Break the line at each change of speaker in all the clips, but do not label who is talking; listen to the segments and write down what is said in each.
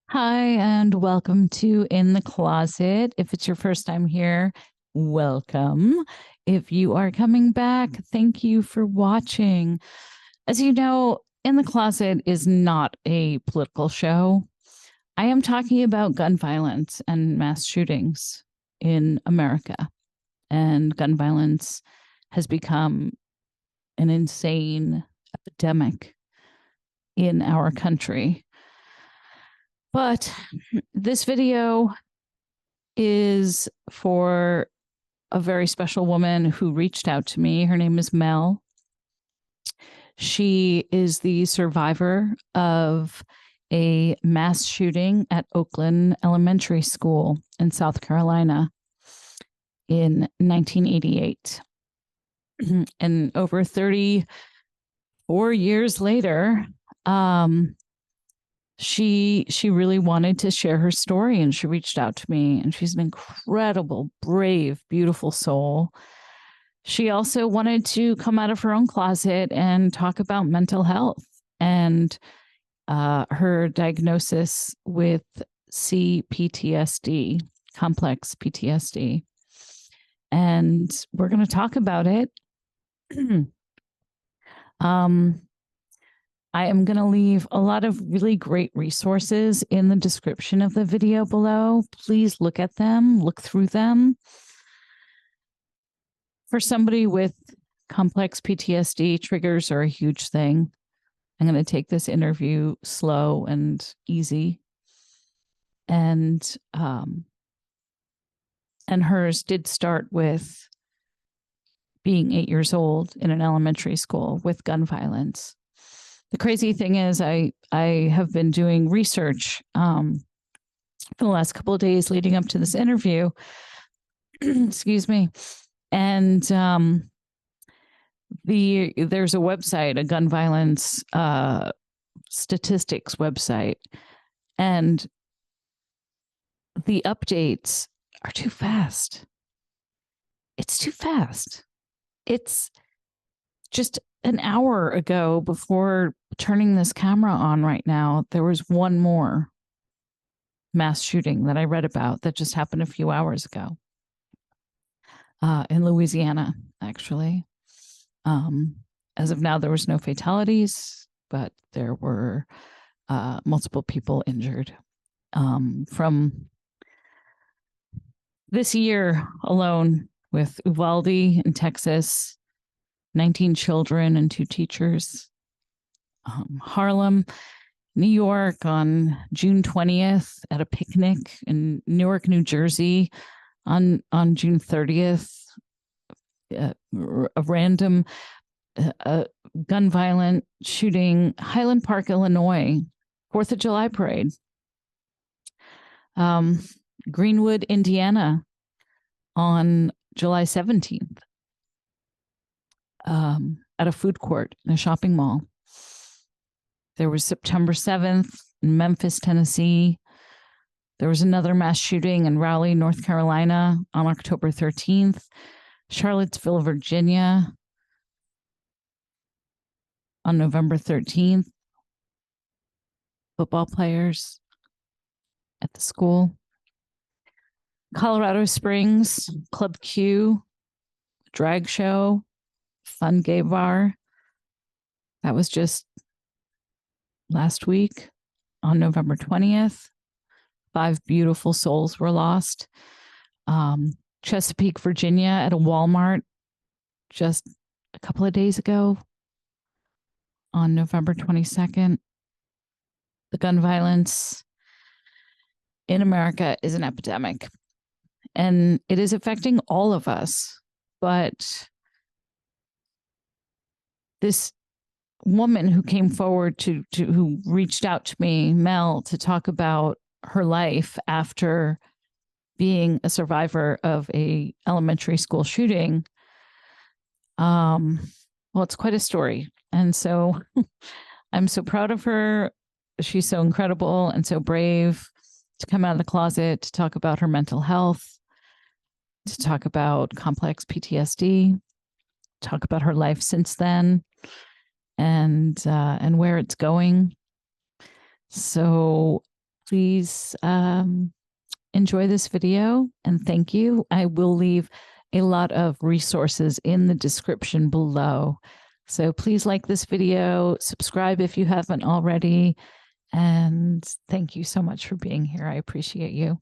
Hi, and welcome to In the Closet. If it's your first time here, welcome. If you are coming back, thank you for watching. As you know, In the Closet is not a political show. I am talking about gun violence and mass shootings in America. And gun violence has become an insane epidemic in our country. But this video is for a very special woman who reached out to me. Her name is Mel. She is the survivor of a mass shooting at Oakland Elementary School in South Carolina in 1988. And over 34 years later, she really wanted to share her story, and she reached out to me, and she's an incredible, brave, beautiful soul. She also wanted to come out of her own closet and talk about mental health and her diagnosis with C-PTSD, Complex PTSD. And we're going to talk about it. I am going to leave a lot of really great resources in the description of the video below. Please look at them, look through them. For somebody with complex PTSD, triggers are a huge thing. I'm going to take this interview slow and easy. And hers did start with being 8 years old in an elementary school with gun violence. The crazy thing is I have been doing research for the last couple of days leading up to this interview. Excuse me. And there's a website, a gun violence statistics website, and the updates are too fast. It's too fast. It's just an hour ago, before turning this camera on right now, there was one more mass shooting that I read about that just happened a few hours ago in Louisiana, actually. As of now, there was no fatalities, but there were multiple people injured. From this year alone, with Uvalde in Texas, 19 children and 2 teachers. Harlem, New York on June 20th at a picnic in Newark, New Jersey on June 30th. A random gun violent shooting, Highland Park, Illinois, 4th of July parade. Greenwood, Indiana on July 17th. At a food court in a shopping mall. There was September 7th in Memphis, Tennessee. There was another mass shooting in Raleigh, North Carolina on October 13th. Charlottesville, Virginia on November 13th. Football players at the school. Colorado Springs, Club Q, drag show, fun gay bar. That was just last week on November 20th. 5 beautiful souls were lost. Chesapeake, Virginia at a Walmart just a couple of days ago on November 22nd. The gun violence in America is an epidemic, and it is affecting all of us. But this woman who came forward who reached out to me, Mel, to talk about her life after being a survivor of a elementary school shooting. Well, it's quite a story. And so I'm so proud of her. She's so incredible and so brave to come out of the closet, to talk about her mental health, to talk about complex PTSD, talk about her life since then, and where it's going. So please enjoy this video and thank you. I will leave a lot of resources in the description below. So please like this video, subscribe if you haven't already, and thank you so much for being here. I appreciate you.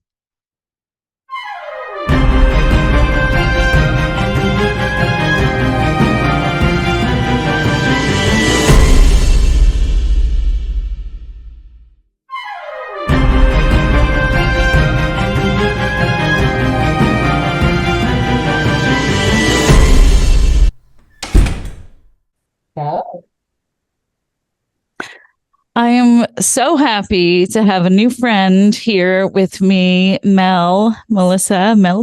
I am so happy to have a new friend here with me, Mel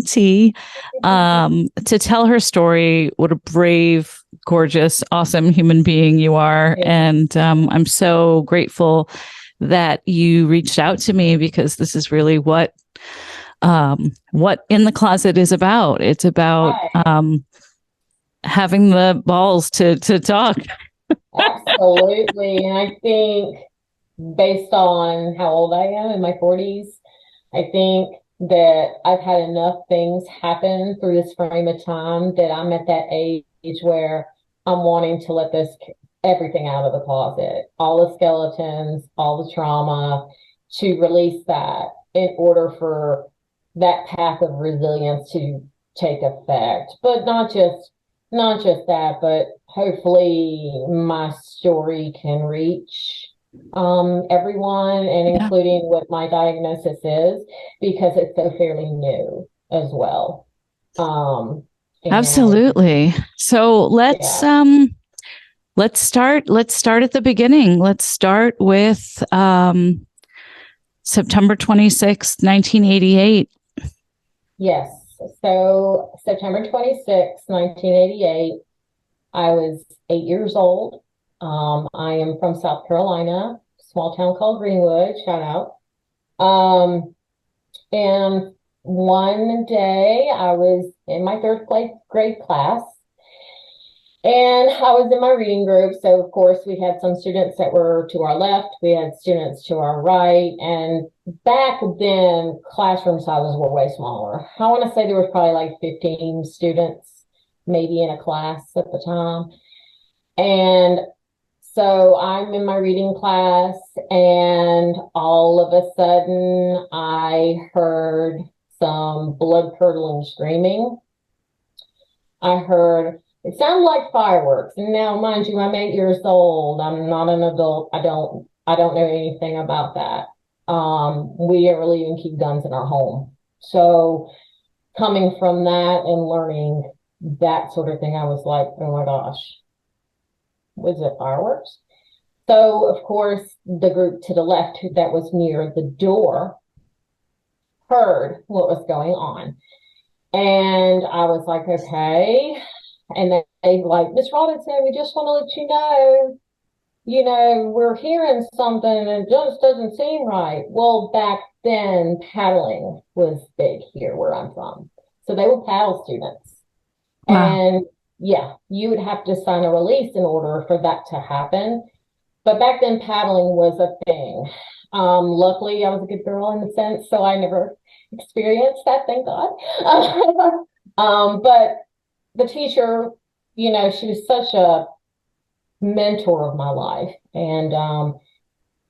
T, to tell her story. What a brave, gorgeous, awesome human being you are. And I'm so grateful that you reached out to me, because this is really what In the Closet is about. It's about having the balls to talk.
Absolutely. And I think based on how old I am, in my 40s, I think that I've had enough things happen through this frame of time that I'm at that age where I'm wanting to let everything out of the closet, all the skeletons, all the trauma, to release that in order for that path of resilience to take effect. But not just that, but hopefully my story can reach everyone, and including what my diagnosis is, because it's so fairly new as well.
Absolutely. So let's start at the beginning. Let's start with September 26th, 1988.
Yes. So September 26th, 1988, I was 8 years old. I am from South Carolina, small town called Greenwood, shout out. And one day I was in my third grade class, and I was in my reading group. So, of course, we had some students that were to our left. We had students to our right. And back then, classroom sizes were way smaller. I want to say there was probably like 15 students, maybe, in a class at the time. And so I'm in my reading class, and all of a sudden, I heard some blood-curdling screaming. It sounded like fireworks. And now, mind you, I'm 8 years old. I'm not an adult. I don't know anything about that. We didn't really even keep guns in our home. So coming from that and learning that sort of thing, I was like, oh my gosh, was it fireworks? So, of course, the group to the left that was near the door heard what was going on. And I was like, okay. And they like, Miss Robinson, we just want to let you know, we're hearing something and it just doesn't seem right. Well, back then, paddling was big here where I'm from. So they would paddle students. Wow. And yeah, you would have to sign a release in order for that to happen. But back then, paddling was a thing. Luckily, I was a good girl in a sense, so I never experienced that, thank God. But the teacher, she was such a mentor of my life. And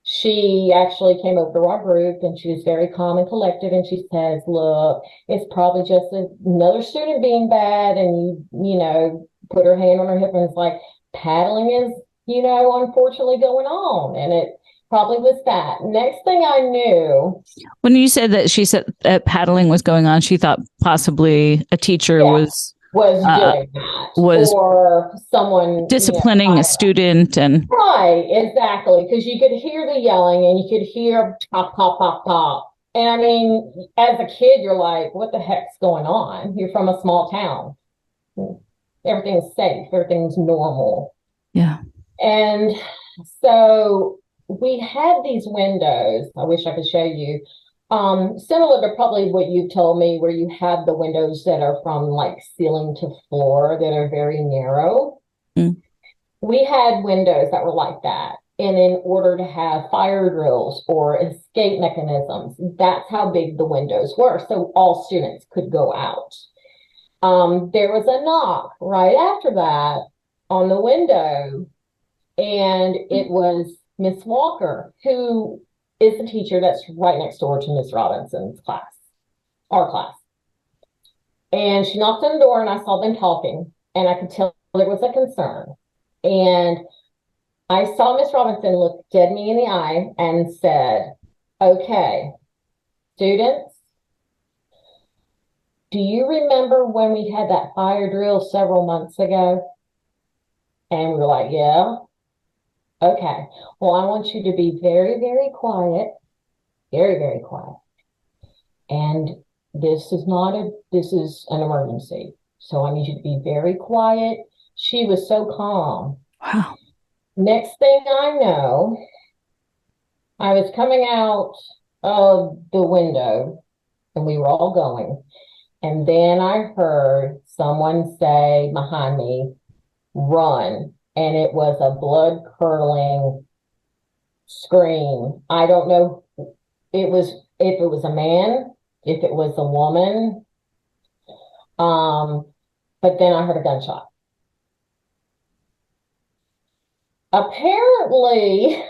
she actually came over to our group, and she was very calm and collected. And she says, look, it's probably just another student being bad. And you put her hand on her hip and it's like, paddling is, unfortunately going on. And it probably was that. Next thing I knew.
When you said that she said that paddling was going on, she thought possibly a teacher was
doing that, or someone
disciplining a student. And
right, exactly, because you could hear the yelling and you could hear pop, pop, pop, pop. And I mean, as a kid, you're like, what the heck's going on? You're from a small town. Everything's safe. Everything's normal.
Yeah.
And so we had these windows. I wish I could show you. Similar to probably what you've told me, where you have the windows that are from like ceiling to floor that are very narrow. Mm. We had windows that were like that. And in order to have fire drills or escape mechanisms, that's how big the windows were. So all students could go out. There was a knock right after that on the window, and it was Miss Walker, who is the teacher that's right next door to Miss Robinson's class, our class. And she knocked on the door, and I saw them talking, and I could tell there was a concern. And I saw Miss Robinson look dead me in the eye and said, "Okay, students, do you remember when we had that fire drill several months ago?" And we were like, "Yeah." "Okay, well, I want you to be very, very quiet, very, very quiet. And this is an emergency. So I need you to be very quiet." She was so calm.
Wow.
Next thing I know, I was coming out of the window and we were all going. And then I heard someone say behind me, "Run." And it was a blood curdling scream. I don't know if it was a man, if it was a woman. But then I heard a gunshot. Apparently,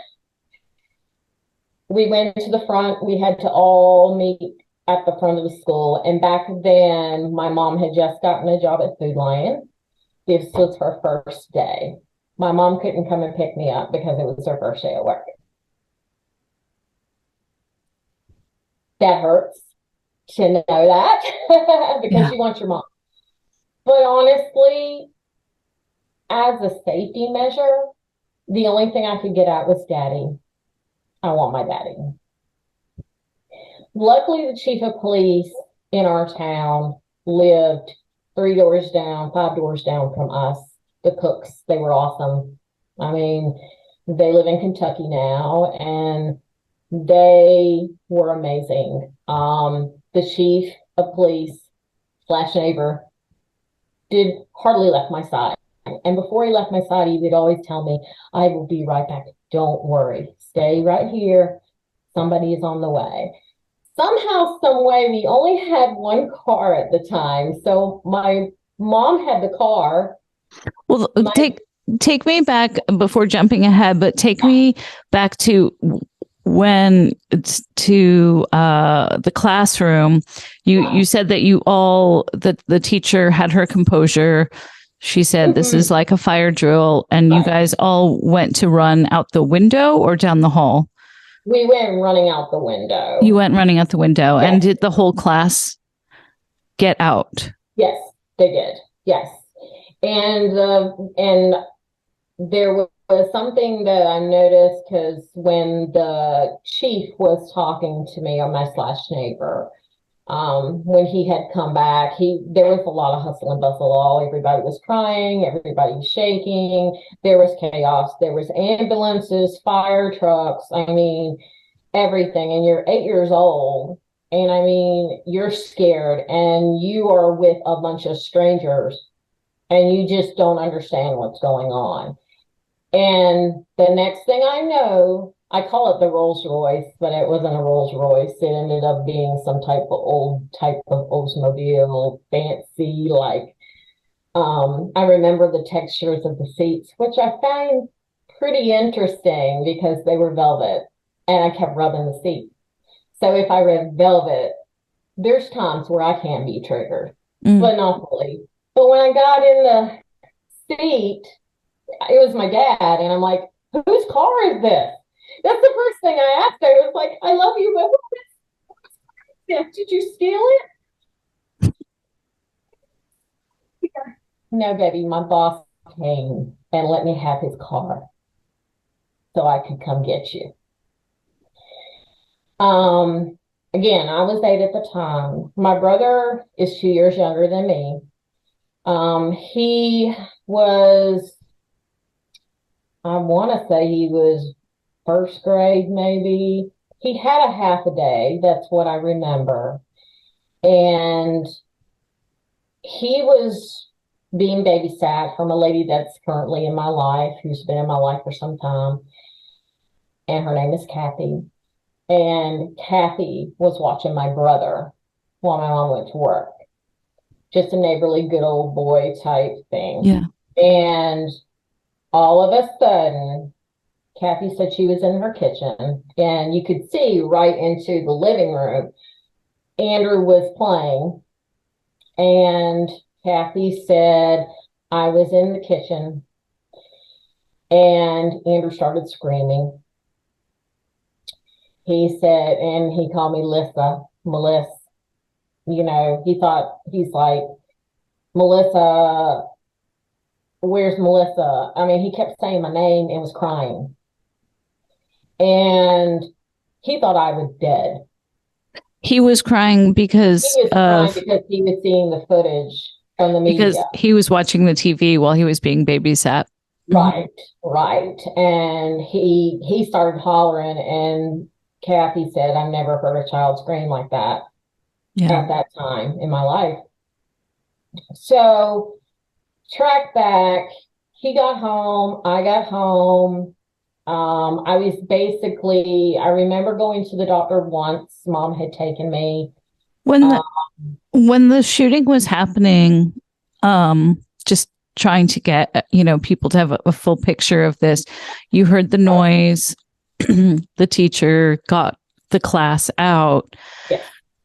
we went to the front. We had to all meet at the front of the school. And back then, my mom had just gotten a job at Food Lion. This was her first day. My mom couldn't come and pick me up because it was her first day at work. That hurts to know that because you want your mom. But honestly, as a safety measure, the only thing I could get out was daddy. I want my daddy. Luckily, the chief of police in our town lived 3 doors down, 5 doors down from us. The Cooks, they were awesome. I mean, they live in Kentucky now, and they were amazing. The chief of police / neighbor did hardly left my side. And before he left my side, he would always tell me, "I will be right back. Don't worry. Stay right here. Somebody is on the way." Somehow, some way, we only had one car at the time. So my mom had the car.
Well, take me back before jumping ahead, but take me back to when it's to the classroom. You said that the teacher had her composure. She said, "This is like a fire drill," and you guys all went to run out the window or down the hall?
We went running out the window.
You went running out the window,
Yes.
And did the whole class get out?
Yes, they did. Yes, and there was something that I noticed because when the chief was talking to me, or my / neighbor, when he had come back, there was a lot of hustle and bustle. Everybody was crying, everybody was shaking. There was chaos. There was ambulances, fire trucks. I mean, everything. And you're 8 years old, and I mean, you're scared, and you are with a bunch of strangers, and you just don't understand what's going on. And the next thing I know, I call it the Rolls Royce, but it wasn't a Rolls Royce. It ended up being some type of Oldsmobile, fancy, like, I remember the textures of the seats, which I find pretty interesting because they were velvet, and I kept rubbing the seat. So if I read velvet, there's times where I can be triggered, but not fully. But when I got in the seat, it was my dad, and I'm like, "Whose car is this?" That's the first thing I asked her. I was like, "I love you, but what is this? Did you steal it?" "No, baby, my boss came and let me have his car so I could come get you." Again, I was 8 at the time. My brother is 2 years younger than me. He was, I want to say he was first grade, maybe. He had a half a day. That's what I remember. And he was being babysat from a lady that's currently in my life, who's been in my life for some time. and her name is Kathy. And Kathy was watching my brother while my mom went to work. Just a neighborly, good old boy type thing.
Yeah.
And all of a sudden, Kathy said she was in her kitchen, and you could see right into the living room. Andrew was playing, and Kathy said, I was in the kitchen, and Andrew started screaming. He said, and he called me Melissa. You know, he's like, Melissa, where's Melissa? I mean, he kept saying my name and was crying. And he thought I was dead.
He was crying because
He was crying because he was seeing the footage from the media.
Because he was watching the TV while he was being babysat.
Right, right. And he started hollering, and Kathy said, I've never heard a child scream like that at that time in my life. So track back, he got home, I got home. I was basically, I remember going to the doctor once. Mom had taken me.
When the shooting was happening, just trying to get, people to have a full picture of this, you heard the noise, the teacher got the class out,
yes.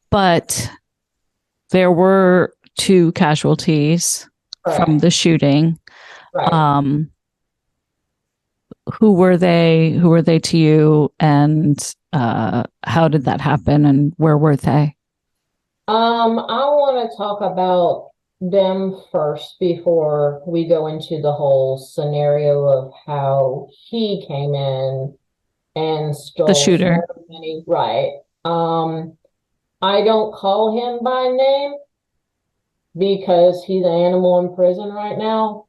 But there were 2 casualties from the shooting.
Right.
Who were they? Who were they to you? And how did that happen? And where were they?
I want to talk about them first before we go into the whole scenario of how he came in and stole
the shooter.
so many. Right. I don't call him by name because he's an animal in prison right now.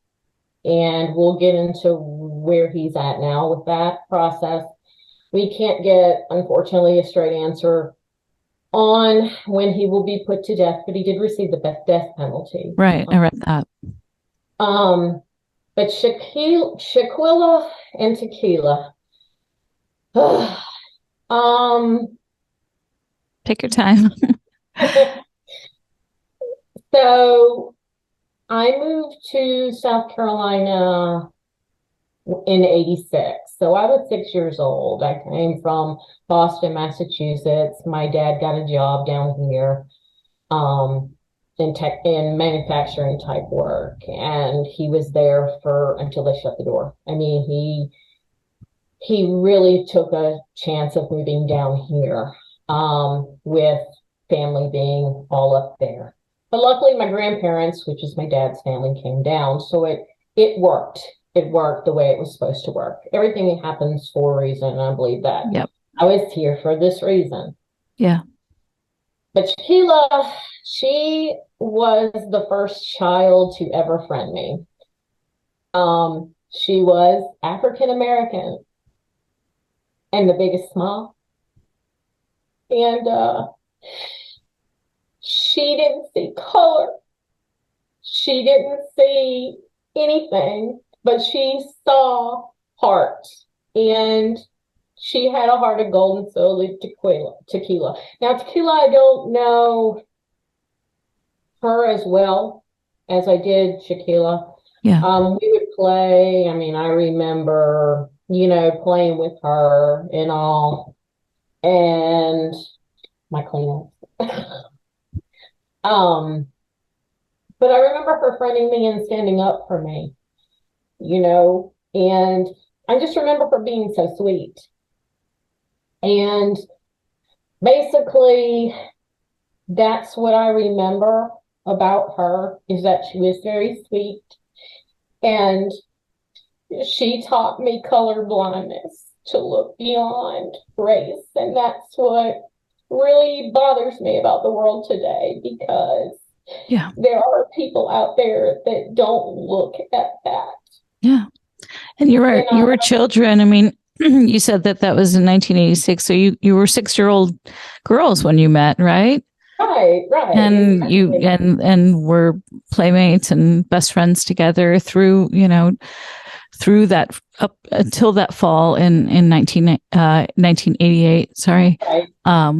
And we'll get into where he's at now with that process. We can't get, unfortunately, a straight answer on when he will be put to death, but he did receive the death penalty.
Right, I read that.
But Shaquilla and Tequila.
Take your time.
So I moved to South Carolina in 86. So I was 6 years old. I came from Boston, Massachusetts. My dad got a job down here in manufacturing type work. And he was there until they shut the door. I mean, he really took a chance of moving down here with family being all up there. But luckily, my grandparents, which is my dad's family, came down. So it worked. It worked the way it was supposed to work. Everything happens for a reason. And I believe that.
Yep.
I was here for this reason.
Yeah.
But Sheila, she was the first child to ever friend me. She was African American and the biggest smile. And she didn't see color. She didn't see anything, but she saw heart. And she had a heart of gold, and so did Tequila. Now, Tequila, I don't know her as well as I did Shaquilla.
Yeah.
We would play. I mean, I remember, playing with her and all. And my Kleenex. But I remember her friending me and standing up for me, and I just remember her being so sweet. And basically, that's what I remember about her, is that she was very sweet. And she taught me color blindness, to look beyond race. And that's what really bothers me about the world today, because there are people out there that don't look at that.
Yeah. And you were children. I mean, you said that was in 1986. So you were 6-year-old girls when you met, right?
Right.
And exactly. and were playmates and best friends together through, through that up until that fall in 1988. Sorry,
Right.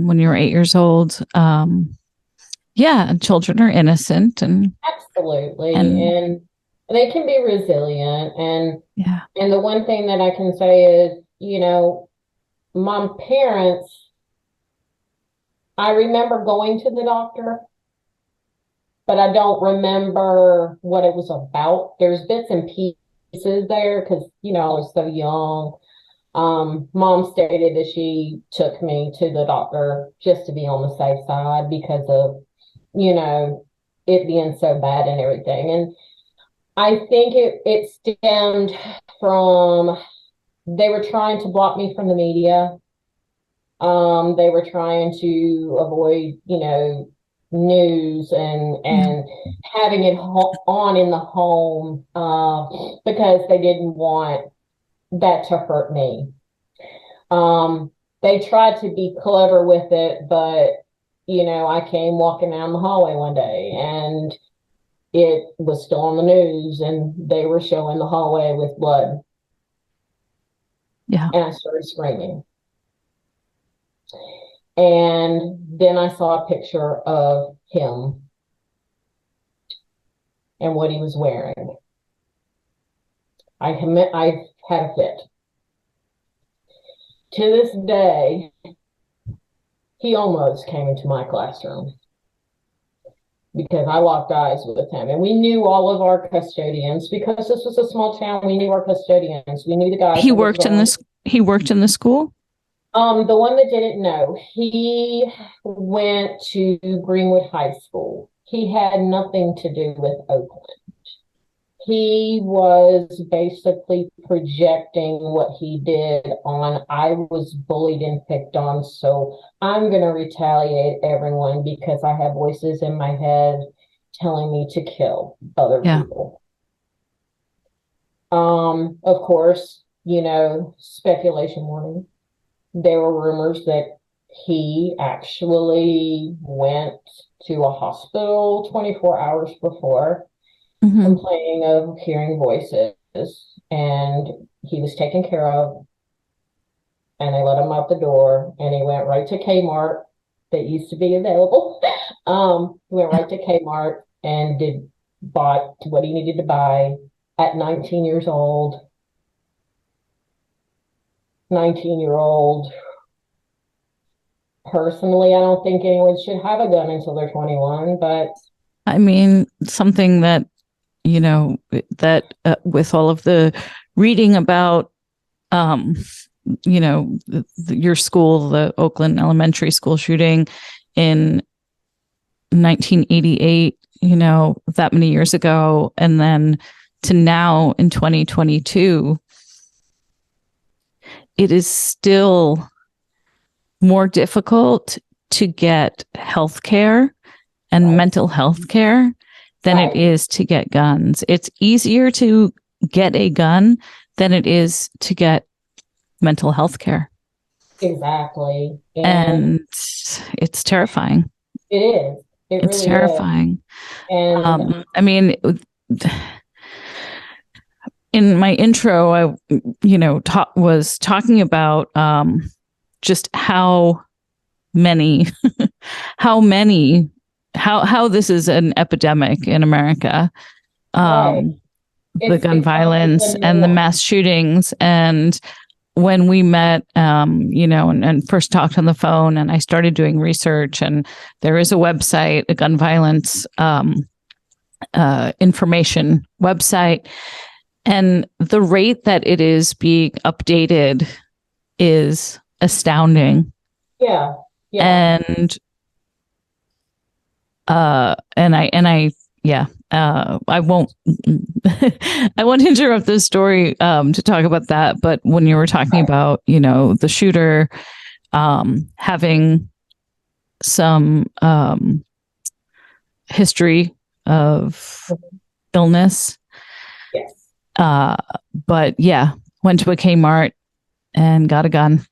when you were 8 years old. Yeah, and children are innocent
Absolutely.
and
And they can be resilient.
yeah,
And the one thing that I can say is, my parents, I remember going to the doctor, but I don't remember what it was about. There's bits and pieces there because, I was so young. Mom stated that she took me to the doctor just to be on the safe side because of, you know, it being so bad and everything. And I think it stemmed from they were trying to block me from the media. They were trying to avoid, news
yeah,
and having it on in the home because they didn't want that to hurt me. Um, they tried to be clever with it, but I came walking down the hallway one day and it was still on the news and they were showing the hallway with blood
yeah.
and I started screaming. And then I saw a picture of him and what he was wearing. I had a fit. To this day, he almost came into my classroom because I locked eyes with him. And we knew all of our custodians because this was a small town. We knew our custodians. We knew the guys
He
that lived
worked in
around.
this. He worked in the school.
The one that didn't know, he went to Greenwood High School. He had nothing to do with Oakland. He was basically projecting what he did on, I was bullied and picked on, so I'm going to retaliate everyone because I have voices in my head telling me to kill other
Yeah,
people. Of course, speculation warning. There were rumors that he actually went to a hospital 24 hours before
mm-hmm.
complaining of hearing voices, and he was taken care of, and they let him out the door, and he went right to Kmart that used to be available. He went
Yeah.
right to Kmart and bought what he needed to buy at 19 years old. 19-year-old. Personally, I don't think anyone should have a gun until they're 21, but
I mean, something that that with all of the reading about um your school, the Oakland Elementary School shooting in 1988, that many years ago, and then to now in 2022, it is still more difficult to get health care and
right,
mental health care than it
right,
is to get guns. It's easier to get a gun than it is to get mental health care.
exactly. And
And it's terrifying.
it is. It
It's
really is.
terrifying.
And
I mean, in my intro, I, was talking about just how many, how many, how this is an epidemic in America.
right,
Um, the gun
it's always
violence
a
and the
nuance.
mass shootings. And when we met, and first talked on the phone, and I started doing research, and there is a website, a gun violence information website, and the rate that it is being updated is astounding.
Yeah, yeah,
And I yeah, I won't I won't interrupt this story to talk about that, but when you were talking
right.
about the shooter having some history of
Mhm.
illness,
Yes.
uh but yeah, went to a Kmart and got a gun.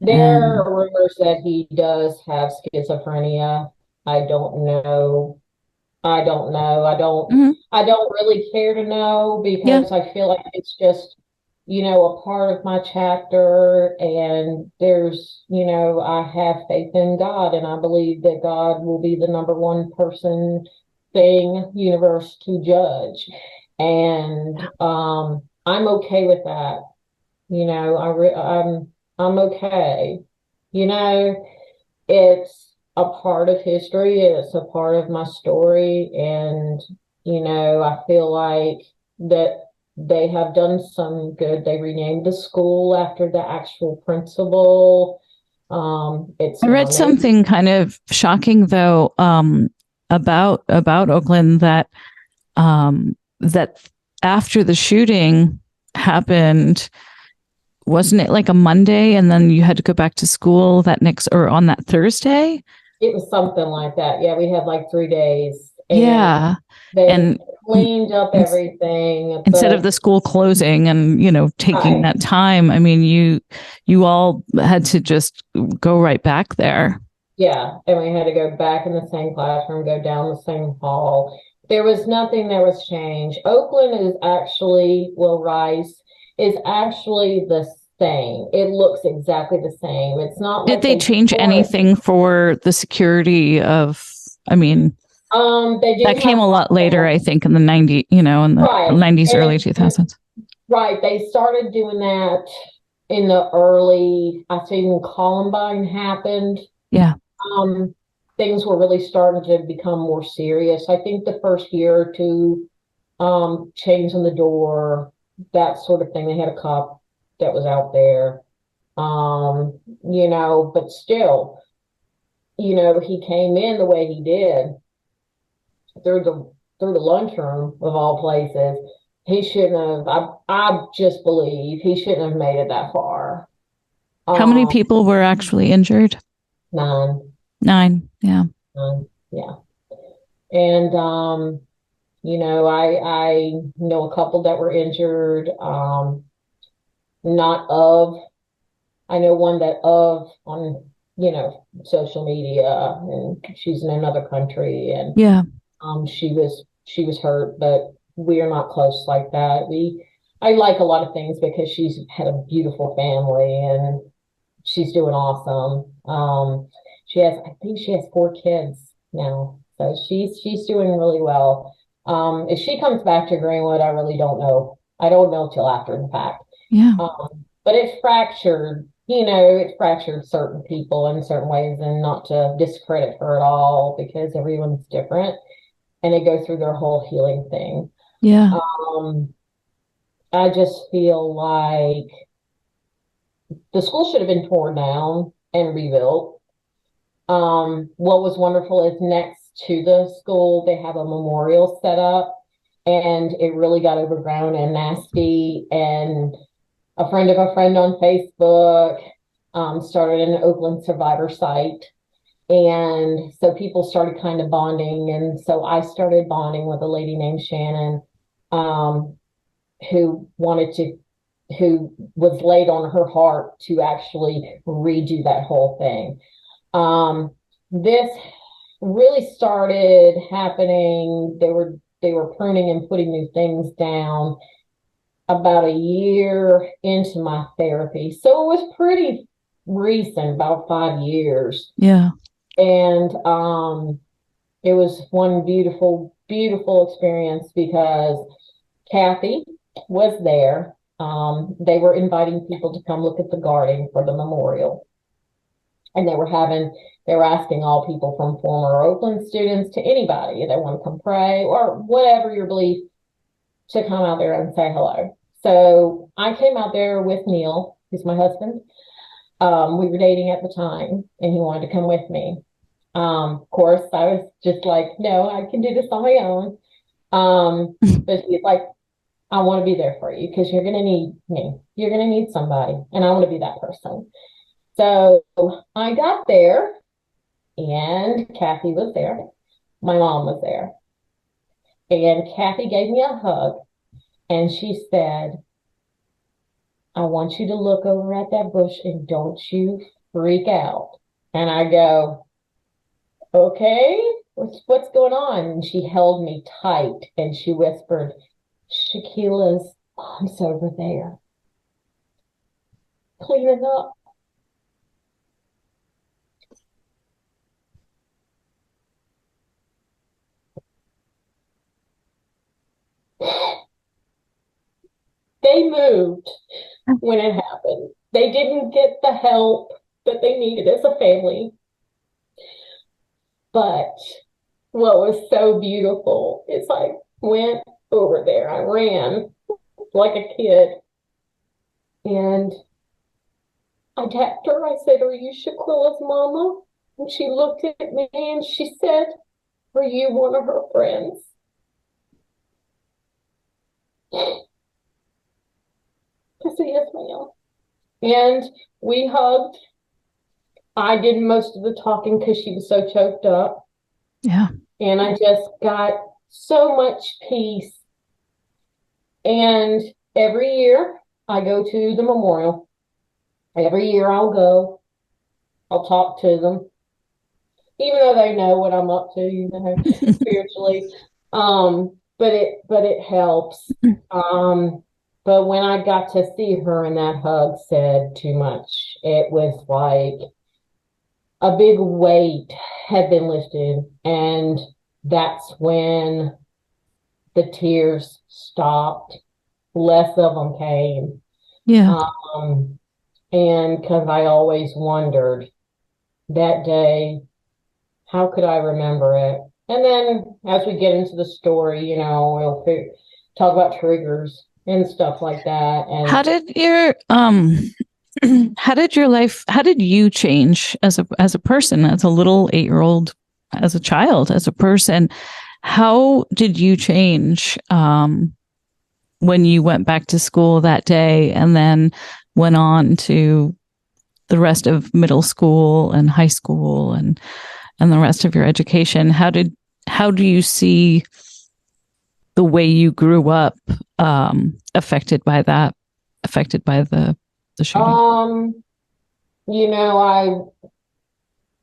There
And
are rumors that he does have schizophrenia. I don't know I don't know.
Mhm.
I don't really care to know
Yeah.
because I feel like it's just, a part of my chapter, and I have faith in God, and I believe that God will be the number one person, thing, universe to judge. And I'm okay with that. I'm okay. You know, it's a part of history, it's a part of my story, and I feel like that they have done some good. They renamed the school after the actual principal. It's
I read
now named.
something kind of shocking though, about Oakland, that after the shooting happened, wasn't it like a Monday and then you had to go back to school that next or on that Thursday?
It was something like that. Yeah, we had like 3 days, and
Yeah.
they
And
cleaned up everything,
instead of
but
the school closing and, taking
I
that time, I mean, you all had to just go right back there.
Yeah, and we had to go back in the same classroom, go down the same hall. There was nothing that was changed. Oakland is actually, well, Rice is actually the same. It looks exactly the same. It's not
Did
like
they
they
change
tore it.
anything for the security of, I mean,
They
that
do
came
have
a lot later, I
lockdowns.
think, in the 90s, in the
Right.
90s, early
And
2000s.
right, they started doing that in the early, I think when Columbine happened.
Yeah.
um, Things were really starting to become more serious. I think the first year or two, chains on the door, that sort of thing. They had a cop that was out there. But still, he came in the way he did through the lunchroom of all places. He shouldn't have. I just believe he shouldn't have made it that far.
How many
Um,
people were actually injured?
none,
9. Yeah.
none, yeah. And I know a couple that were injured. Not of. I know one that of on social media, and she's in another country, and
Yeah.
she was hurt, but we are not close like that. I like a lot of things because she's had a beautiful family, and she's doing awesome. I think she has 4 kids now, so she's doing really well. If she comes back to Greenwood, I really don't know. I don't know till after the fact.
Yeah.
But it fractured certain people in certain ways, and not to discredit her at all because everyone's different and they go through their whole healing thing.
Yeah.
Um, I just feel like the school should have been torn down and rebuilt. What was wonderful is next to the school, they have a memorial set up, and it really got overgrown and nasty. And a friend of a friend on Facebook started an Oakland survivor site. And so people started kind of bonding. And so I started bonding with a lady named Shannon, um, who wanted to, who was laid on her heart to actually redo that whole thing. This really started happening. They were pruning and putting new things down about a year into my therapy. So it was pretty recent, about 5 years.
Yeah.
And it was one beautiful, beautiful experience because Kathy was there. They were inviting people to come look at the garden for the memorial. And they were asking all people from former Oakland students to anybody that want to come pray or whatever your belief, to come out there and say hello. So I came out there with Neil, who's my husband. We were dating at the time, and he wanted to come with me. Of course, I was just like, no, I can do this on my own. But he's like, I want to be there for you because you're going to need me. You're going to need somebody, and I want to be that person. So I got there, and Kathy was there. My mom was there. And Kathy gave me a hug, and she said, I want you to look over at that bush and don't you freak out. And I go, okay. what's going on? And she held me tight and she whispered, Shaquila's mom's over there cleaning up. They moved when it happened. They didn't get the help that they needed as a family. But what was so beautiful is I went over there. I ran like a kid and I tapped her. I said, Are you Shaquila's mama? And she looked at me and she said, Are you one of her friends? I said, Yes, ma'am. And we hugged. I did most of the talking because she was so choked up.
Yeah.
And I just got so much peace. And every year I go to the memorial. Every year I'll go. I'll talk to them. Even though they know what I'm up to, spiritually. But it helps. But when I got to see her and that hug said too much, it was like a big weight had been lifted, and that's when the tears stopped. Less of them came.
Yeah.
And because I always wondered that day, how could I remember it? And then as we get into the story, we'll talk about triggers and stuff like that. And
how did you change as a person, as a little 8-year-old, as a child, as a person? How did you change when you went back to school that day and then went on to the rest of middle school and high school and the rest of your education? How do you see the way you grew up affected by the shooting?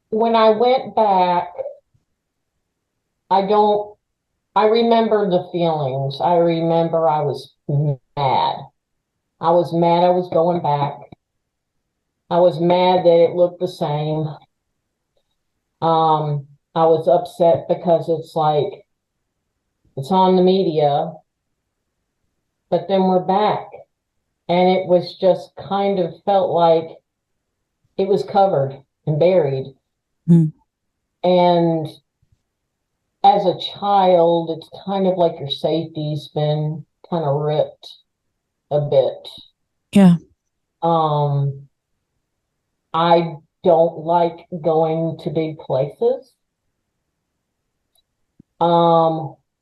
When I went back, I remember the feelings. I remember I was mad. I was mad I was going back. I was mad that it looked the same. I was upset because it's like, it's on the media, but then we're back. And it was just kind of felt like it was covered and buried.
Mm.
And as a child, it's kind of like your safety's been kind of ripped a bit.
Yeah.
I don't like going to big places.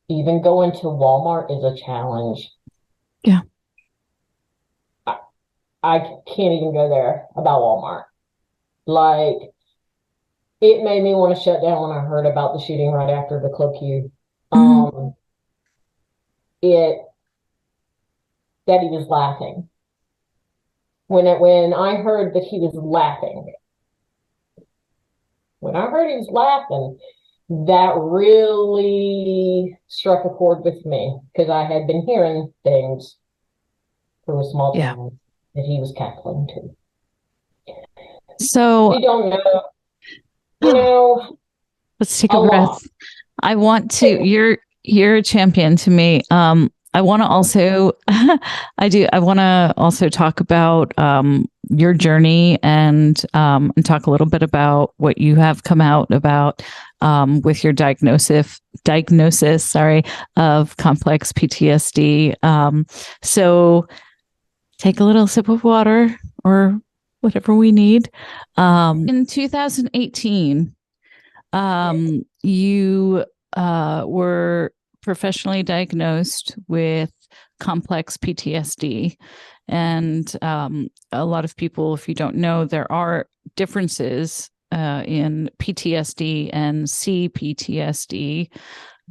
Even going to Walmart is a challenge.
Yeah.
I can't even go there about Walmart. Like, it made me want to shut down when I heard about the shooting right after the Club Q. That he was laughing. When I heard that he was laughing, that really struck a chord with me because I had been hearing things through a small town that he was cackling to.
So
we don't know,
let's take a breath. I want to, you're a champion to me. I want to also, I want to also talk about your journey and talk a little bit about what you have come out about with your diagnosis, of complex PTSD. So take a little sip of water or whatever we need. In 2018, you were professionally diagnosed with complex PTSD. And a lot of people, if you don't know, there are differences in PTSD and C-PTSD.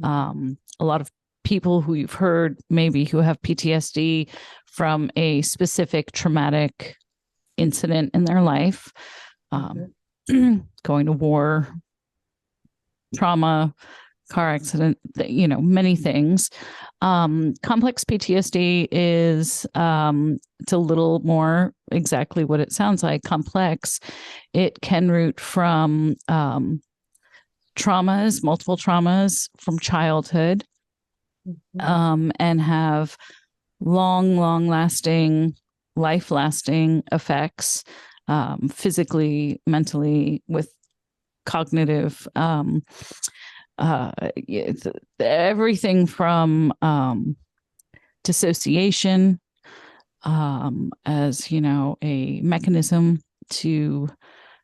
A lot of people who you've heard maybe who have PTSD from a specific traumatic incident in their life, going to war, trauma, car accident, many things. Complex PTSD is it's a little more exactly what it sounds like, complex. It can root from traumas, multiple traumas from childhood, and have long lasting, life lasting effects, physically, mentally, with cognitive, everything from dissociation, as a mechanism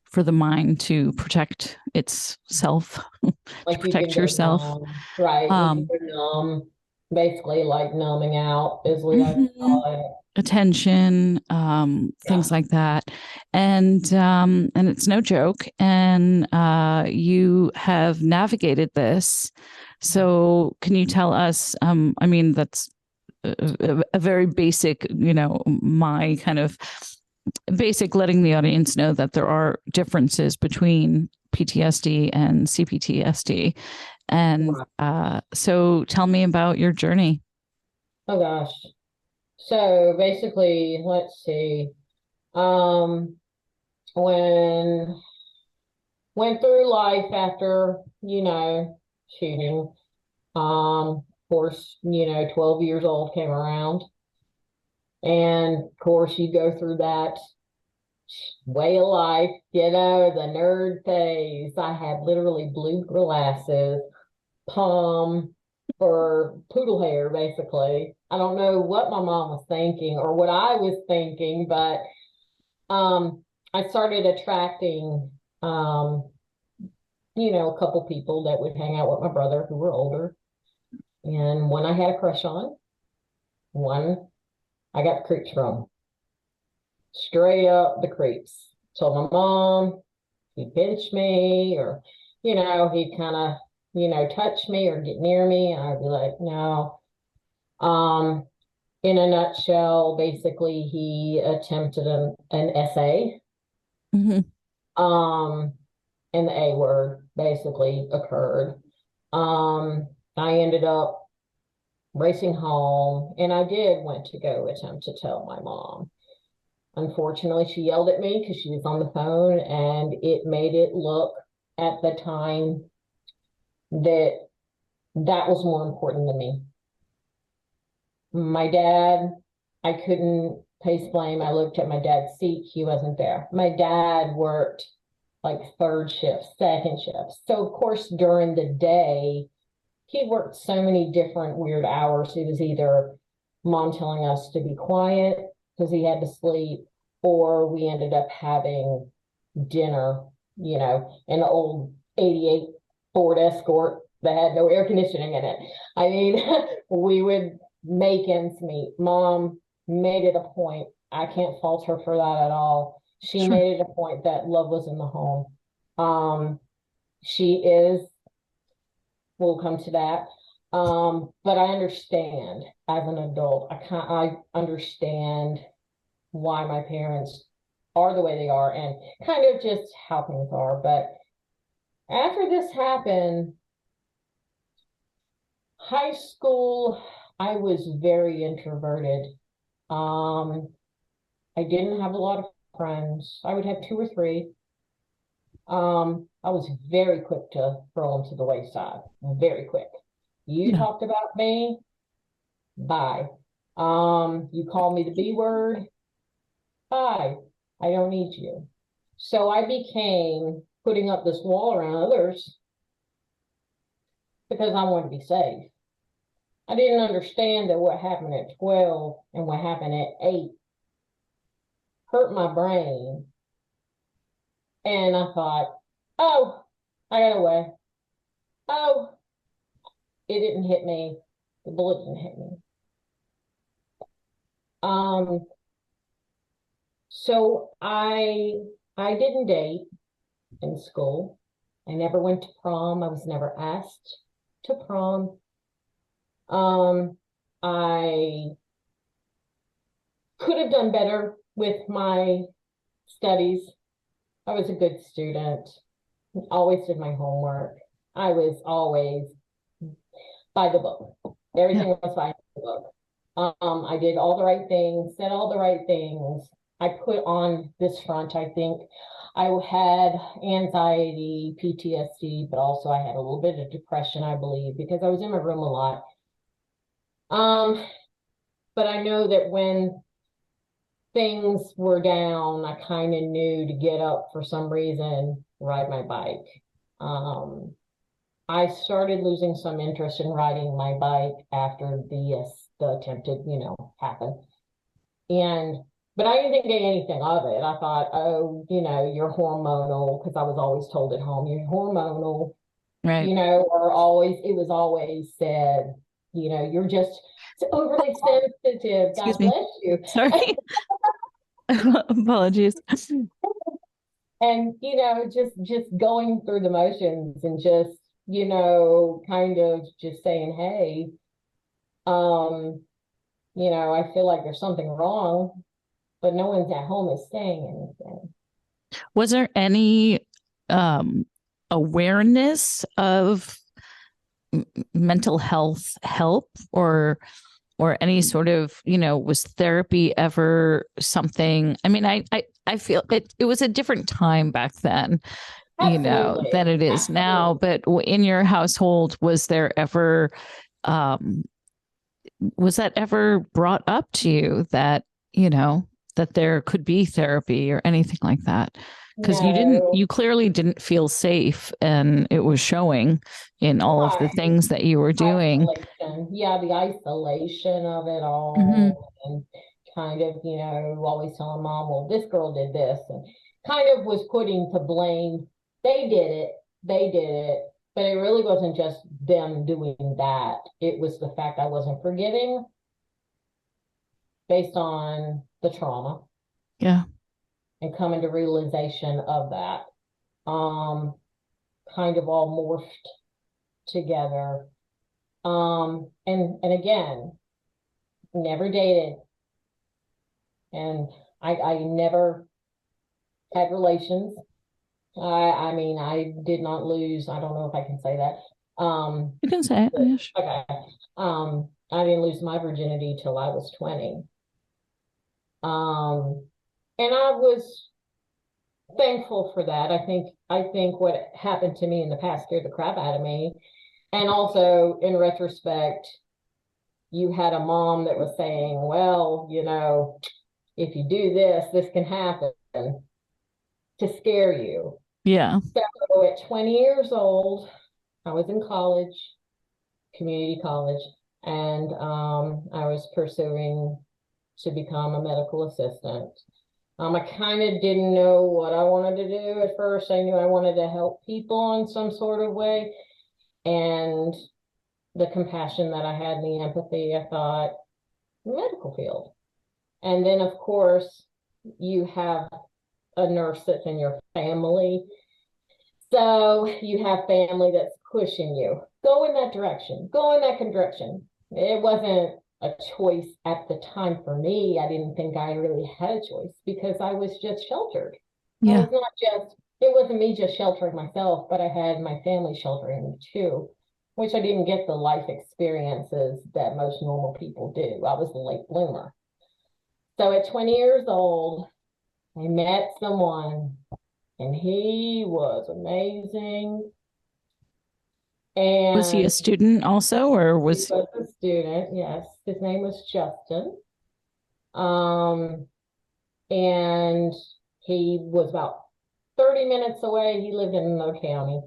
for the mind to protect itself, to
Like you
protect
can go
yourself.
numb, right? You can go numb, basically like numbing out is we like to
Mhm.
call it.
Attention,
Yeah.
things like that, and it's no joke. And you have navigated this. So, can you tell us? I mean, that's a very basic, my kind of basic, letting the audience know that there are differences between PTSD and CPTSD. And
Right.
so, tell me about your journey.
Oh gosh. So basically, let's see. Um, when went through life after, shooting. Of course, 12 years old came around. And of course, you go through that way of life, the nerd phase. I had literally blue glasses, palm for poodle hair, basically. I don't know what my mom was thinking or what I was thinking, but I started attracting, a couple people that would hang out with my brother who were older. And one I had a crush on, one I got the creeps from. Straight up the creeps. Told my mom he'd pinch me or, he'd kind of, touch me or get near me. And I'd be like, no. Um, in a nutshell, basically he attempted an essay.
Mm-hmm.
Um, and the A word basically occurred. I ended up racing home and I did went to go attempt to tell my mom. Unfortunately, she yelled at me because she was on the phone and it made it look at the time that that was more important than me. My dad, I couldn't place blame. I looked at my dad's seat. He wasn't there. My dad worked like third shift, second shift. So of course, during the day, he worked so many different weird hours. It was either mom telling us to be quiet because he had to sleep, or we ended up having dinner, in the old 88 Ford Escort that had no air conditioning in it. I mean, we would make ends meet. Mom made it a point. I can't fault her for that at all. She
Sure.
made it a point that love was in the home. She is, we'll come to that. But I understand as an adult. I understand why my parents are the way they are and kind of just how things are. But after this happened, high school, I was very introverted. Um, I didn't have a lot of friends. I would have two or three. I was very quick to throw them to the wayside. Very quick. You
Yeah.
talked about me, bye. You call me the B word, bye. I don't need you. So I became putting up this wall around others because I wanted to be safe. I didn't understand that what happened at 12 and what happened at 8 hurt my brain. And I thought, oh, I got away. Oh, it didn't hit me. The bullet didn't hit me. Um, so I didn't date in school. I never went to prom. I was never asked to prom. I could have done better with my studies. I was a good student, always did my homework. I was always by the book.
Yeah.
Everything was by the book. I did all the right things, said all the right things. I put on this front, I think I had anxiety, PTSD, but also I had a little bit of depression, I believe, because I was in my room a lot. Um, but I know that when things were down, I kind of knew to get up for some reason, ride my bike. Um, I started losing some interest in riding my bike after the attempted, happened. And but I didn't think anything of it. I thought, oh, you're hormonal, because I was always told at home, you're hormonal,
Right.
or always it was always said, you're just overly sensitive. God
Excuse me.
bless you.
Sorry. Apologies.
And just going through the motions and just kind of just saying, hey, um I feel like there's something wrong, but no one's at home is saying anything.
Was there any um, awareness of mental health help, or any sort of, was therapy ever something? I mean, I feel it was a different time back then, than
Absolutely,
it is now.
absolutely.
But in your household, was there ever, um, was that ever brought up to you that, you know, that there could be therapy or anything like that? Because
No,
you clearly didn't feel safe, and it was showing in all of the
right.
things that you were doing.
Isolation. Yeah, the isolation of it
Mm-hmm.
all, and kind of, always telling mom, well, this girl did this, and kind of was putting to blame. They did it, they did it, but it really wasn't just them doing that. It was the fact I wasn't forgiving based on the trauma
Yeah.
and coming to realization of that. Um, Kind of all morphed together. And again, never dated, and I never had relations. I mean, I did not lose. I don't know if I can say that.
You can say it.
But,
Yes.
okay. I didn't lose my virginity till I was 20. Um, and I was thankful for that. I think what happened to me in the past scared the crap out of me. And also, in retrospect, you had a mom that was saying, well, if you do this, this can happen, to scare you.
Yeah.
So at 20 years old, I was in college, community college, and I was pursuing to become a medical assistant. I kind of didn't know what I wanted to do at first. I knew I wanted to help people in some sort of way. And the compassion that I had and the empathy, I thought, medical field. And then, of course, you have a nurse that's in your family. So you have family that's pushing you. Go in that direction. Go in that direction. It wasn't a choice at the time for me. I didn't think I really had a choice because I was just sheltered. I
Yeah.
was not just, it wasn't me just sheltering myself, but I had my family sheltering me too, which I didn't get the life experiences that most normal people do. I was a late bloomer. So at 20 years old, I met someone, and he was amazing.
Was he a
And
student also, or
he
was?
was a student. Yes, his name was Justin. Um, and he was about 30 minutes away. He lived in another county.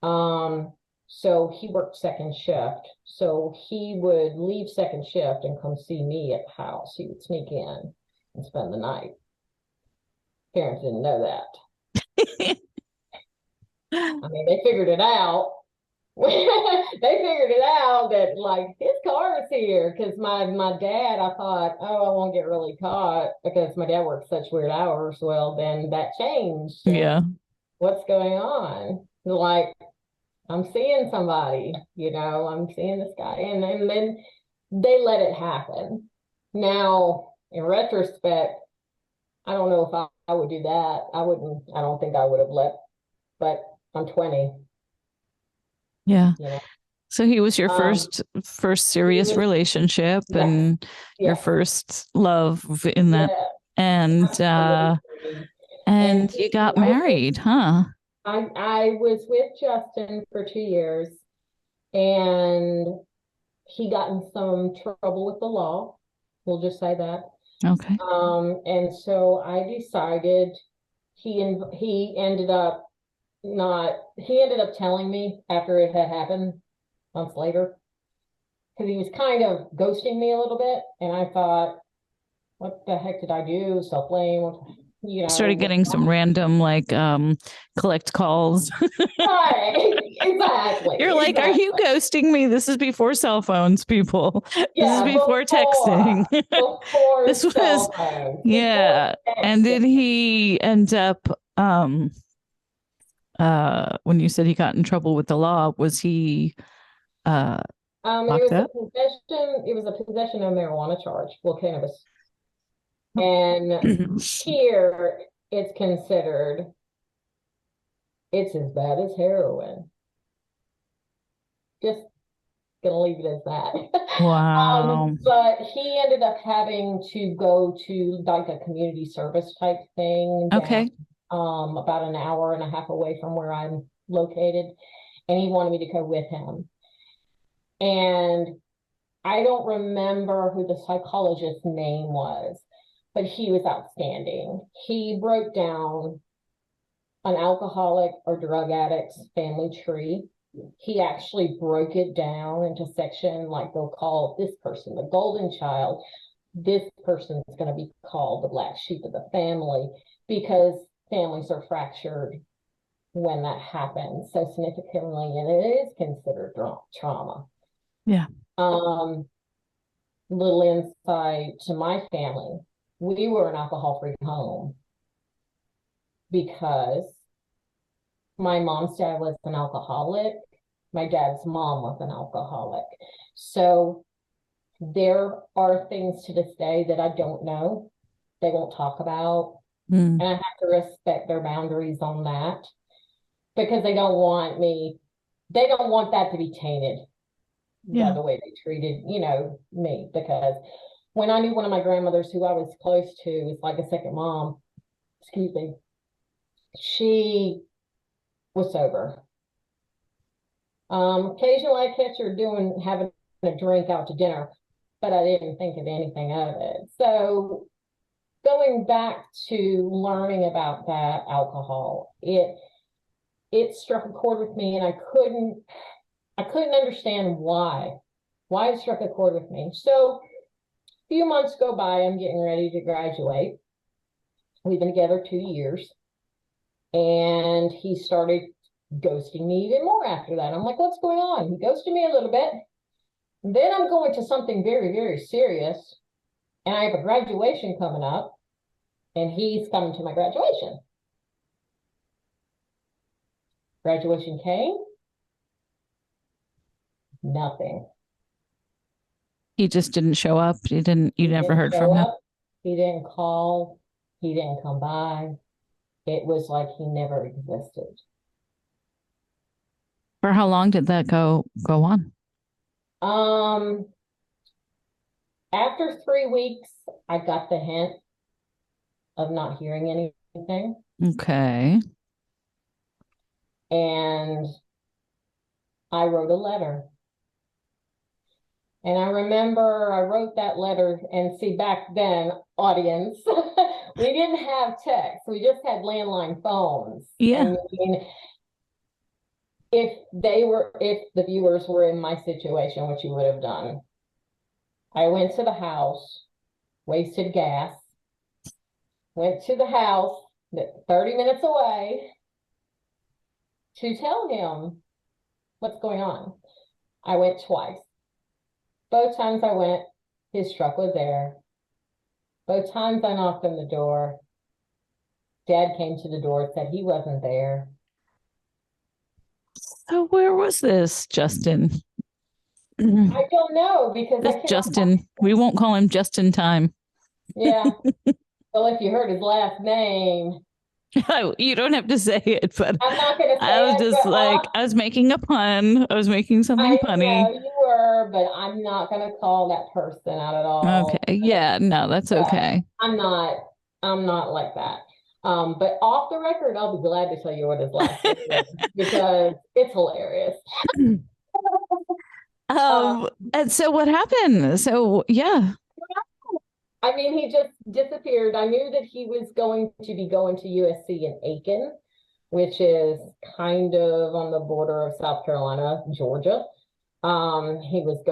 Um, so he worked second shift. So he would leave second shift and come see me at the house. He would sneak in and spend the night. Parents didn't know that. I mean, they figured it out. They figured it out that like his car is here, because my dad, I thought, oh, I won't get really caught because my dad works such weird hours. Well, then that changed, and
Yeah.
what's going on? Like, I'm seeing somebody, I'm seeing this guy, and then they let it happen. Now, in retrospect, I don't know if I would do that. I wouldn't. I don't think I would have let. But I'm 20.
Yeah.
you know.
So he was your
Um,
first
he
serious
was,
relationship
yes,
and your
yes,
first love in that,
yeah,
and
absolutely. And
and you got married, huh?
I was with Justin for 2 years, and he got in some trouble with the law. We'll just say that.
Okay.
And so I decided he ended up not he ended up telling me after it had happened months later, because he was kind of ghosting me a little bit, and I thought, what the heck did I do? Self blame,
Started
what's
getting some
wrong?
random like collect calls.
Right,
You're
exactly,
like, are you
exactly.
ghosting me? This is before cell phones, people. This is
Yeah,
before texting.
before
This was
cell phones, before
yeah. And
texting.
did he end up when you said he got in trouble with the law, was he uh locked up?
It was a possession of marijuana charge, well, cannabis. And here it's considered, it's as bad as heroin. Just gonna leave it as that.
Wow.
But he ended up having to go to like a community service type thing down
Okay.
about an hour and a half away from where I'm located, and he wanted me to go with him. And I don't remember who the psychologist's name was, but he was outstanding. He broke down an alcoholic or drug addict's family tree. He actually broke it down into section, like they'll call this person the golden child. This person is going to be called the black sheep of the family, because families are fractured when that happens so significantly, and it is considered trauma.
Yeah.
Um, Little insight to my family: we were an alcohol-free home because my mom's dad was an alcoholic. My dad's mom was an alcoholic. So there are things to this day that I don't know. They won't talk about.
Mm.
And I have to respect their boundaries on that, because they don't want that to be tainted by
Yeah.
the way they treated, me. Because when I knew one of my grandmothers who I was close to, it's like a second mom, excuse me, she was sober. Occasionally I catch her having a drink out to dinner, but I didn't think of anything of it. So going back to learning about that alcohol, it struck a chord with me, and I couldn't understand why it struck a chord with me. So a few months go by, I'm getting ready to graduate. We've been together 2 years, and he started ghosting me even more after that. I'm like, what's going on? He ghosted me a little bit. Then I'm going to something very, very serious, and I have a graduation coming up, and he's coming to my graduation. Graduation came, nothing.
He just didn't show up. You
He
never
didn't
heard
show
from him.
up, he didn't call, he didn't come by. It was like he never existed.
For how long did that go on?
Um, After 3 weeks, I got the hint of not hearing anything.
Okay.
And I wrote a letter. And I remember I wrote that letter, and see, back then, audience, we didn't have text. We just had landline phones.
Yeah.
And I mean, if the viewers were in my situation, what you would have done. I went to the house, wasted gas, went to the house 30 minutes away to tell him what's going on. I went twice. Both times I went, his truck was there. Both times I knocked on the door. Dad came to the door, said he wasn't there.
So where was this, Justin?
I don't know, because
This
I cannot find
Justin. We
him.
won't call him just in time.
Yeah. Well, if you heard his last name,
You don't have to say it, but
I'm not going to
I
say
was
it,
just
but
like, I was making a pun. I was making something
I
punny.
know you were, but I'm not going to call that person out at all.
Okay. Yeah, no, that's
Yeah,
okay.
I'm not. I'm not like that. But off the record, I'll be glad to tell you what his last name is because it's hilarious. Um,
And so what happened? So yeah.
I mean, he just disappeared. I knew that he was going to be going to USC in Aiken, which is kind of on the border of South Carolina, Georgia. He was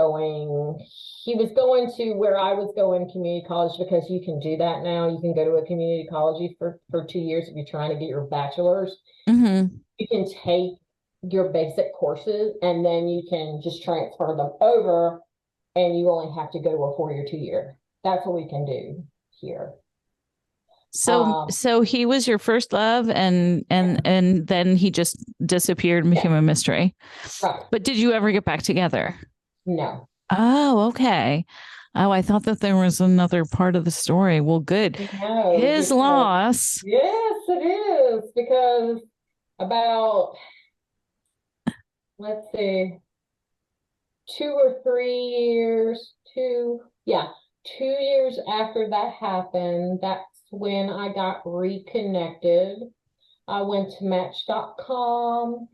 going to where I was going, community college, because you can do that now. You can go to a community college for 2 years if you're trying to get your bachelor's.
Mm-hmm.
You can take your basic courses and then you can just transfer them over and you only have to go to a 4 year, 2 year. That's what we can do here.
So he was your first love, and then he just disappeared and
Yeah,
became a mystery.
right.
But did you ever get back together?
No.
Oh, okay. Oh, I thought that there was another part of the story. Well, good.
No,
His
because
loss.
yes, it is. Because about, let's see, 2 or 3 years, yeah, 2 years after that happened, that's when I got reconnected. I went to Match.com.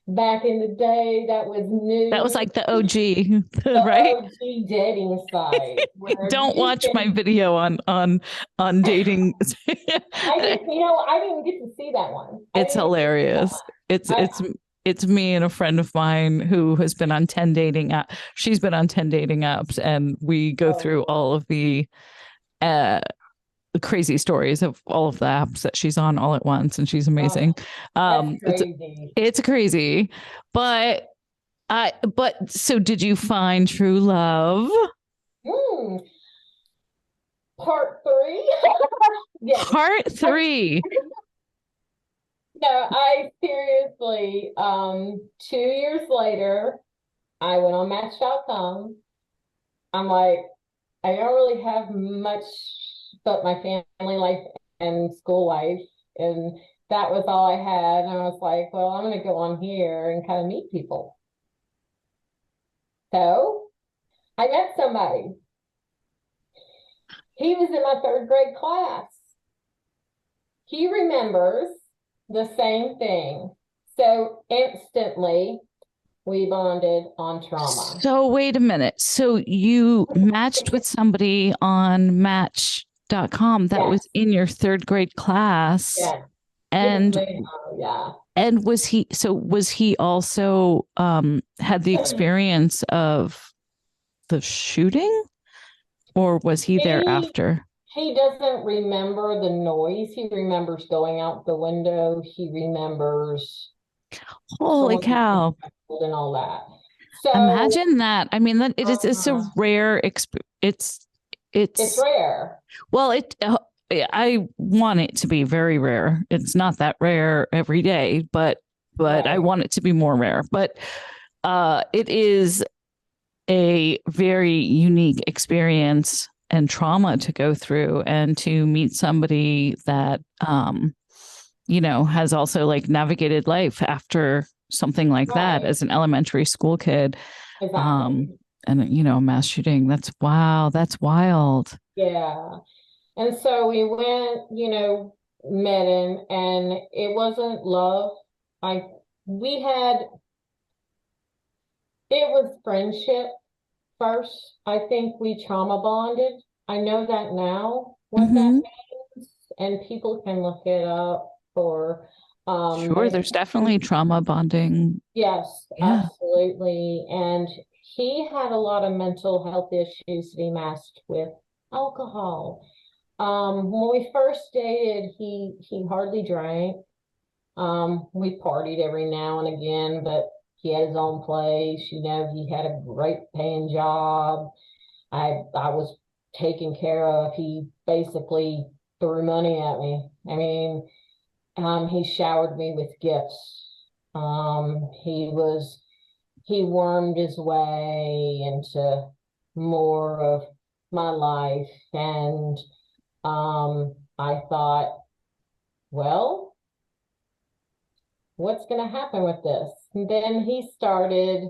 Back in the day, that was
That was
new,
like the OG,
the
right?
OG dating site where
Don't
you
watch my
can.
video on dating.
I didn't get to see that one. I
It's
didn't get to see that
hilarious.
one. I,
It's me and a friend of mine who has been on 10 dating apps. She's been on 10 dating apps, and we go
oh
through
Lord,
all of uh the crazy stories of all of the apps that she's on all at once, and she's
oh,
amazing.
that's
It's
crazy.
it's crazy. But but so did you find true love?
Hmm. Part three. Yes.
Part
I,
3.
no, I seriously, 2 years later, I went on Match.com. I'm like, I don't really have much but my family life and school life. And that was all I had. And I was like, well, I'm going to go on here and kind of meet people. So I met somebody. He was in my third grade class. He remembers the same thing. So instantly we bonded on trauma.
So wait a minute. So you matched with somebody on match.com that was
Yes,
in your third grade class,
yes, yes,
and
ma'am. Oh, yeah.
was he also had the experience of the shooting, or was he there
He
after?
he doesn't remember the noise. He remembers going out the window. He remembers
Holy
someone being
cow.
killed and all that. So
Imagine that. I mean, that it's a
uh,
rare
it's
it's
rare.
well, I want it to be very rare. It's not that rare every day, but I
Right.
want it to be more rare. But it is a very unique experience and trauma to go through, and to meet somebody that has also like navigated life after something like that
Right.
as an elementary school kid. Um
Exactly.
and mass shooting. That's wow, that's wild.
Yeah. And so we went, met him, and it wasn't love. I we had it was friendship first. I think we trauma bonded. I know that now what that
Mm-hmm.
means, and people can look it up for but
Sure, there's definitely trauma bonding.
yes,
Yeah.
absolutely. And he had a lot of mental health issues that he masked with alcohol. When we first dated, he hardly drank. We partied every now and again, but he had his own place. He had a great paying job. I was taken care of. He basically threw money at me. I mean, he showered me with gifts. He wormed his way into more of my life, and I thought well, what's going to happen with this? And then he started,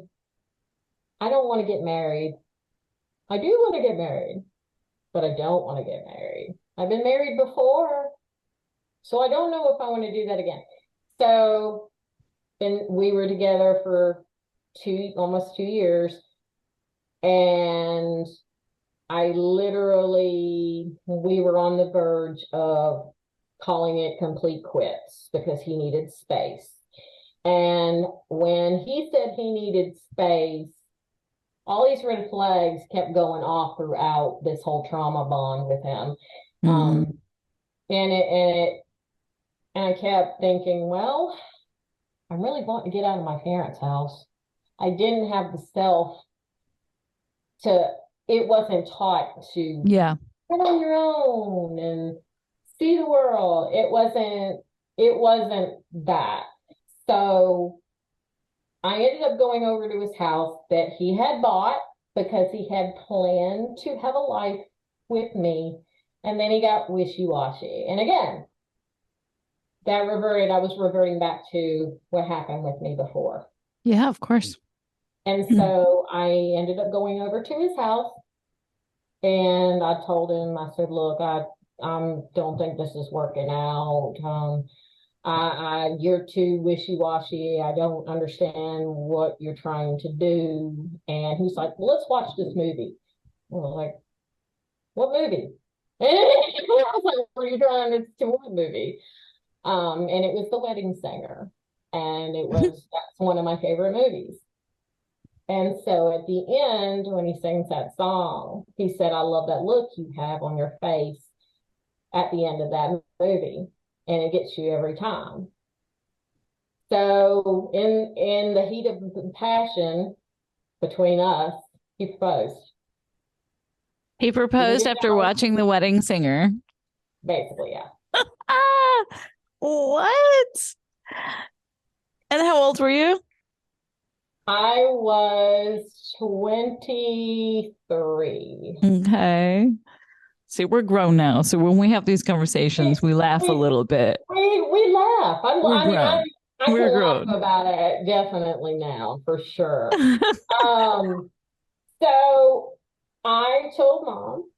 I don't want to get married. I do want to get married, but I don't want to get married. I've been married before, so I don't know if I want to do that again. So then we were together for almost 2 years. And we were on the verge of calling it complete quits because he needed space. And when he said he needed space, all these red flags kept going off throughout this whole trauma bond with him.
Mm-hmm.
And I kept thinking, well, I really want to get out of my parents' house. I didn't have the self to, it wasn't taught to
Yeah.
get on your own and see the world. It wasn't that. So I ended up going over to his house that he had bought because he had planned to have a life with me. And then he got wishy-washy. And again, I was reverting back to what happened with me before.
Yeah, of course.
And so I ended up going over to his house and I told him, I said, look, I don't think this is working out. You're too wishy-washy. I don't understand what you're trying to do. And he's like, well, let's watch this movie. Well, like, what movie? And I was like, what are you trying to what movie? And it was The Wedding Singer. And that's one of my favorite movies. And so at the end, when he sings that song, he said, I love that look you have on your face at the end of that movie. And it gets you every time. So in the heat of the passion between us, he proposed.
He proposed after watching The Wedding Singer.
Basically, yeah.
Ah, what? And how old were you?
I was 23.
Okay. See, we're grown now. So when we have these conversations, we laugh a little bit.
We laugh.
We're grown.
I
We're
can laugh
grown.
about it definitely now, for sure. So I told Mom,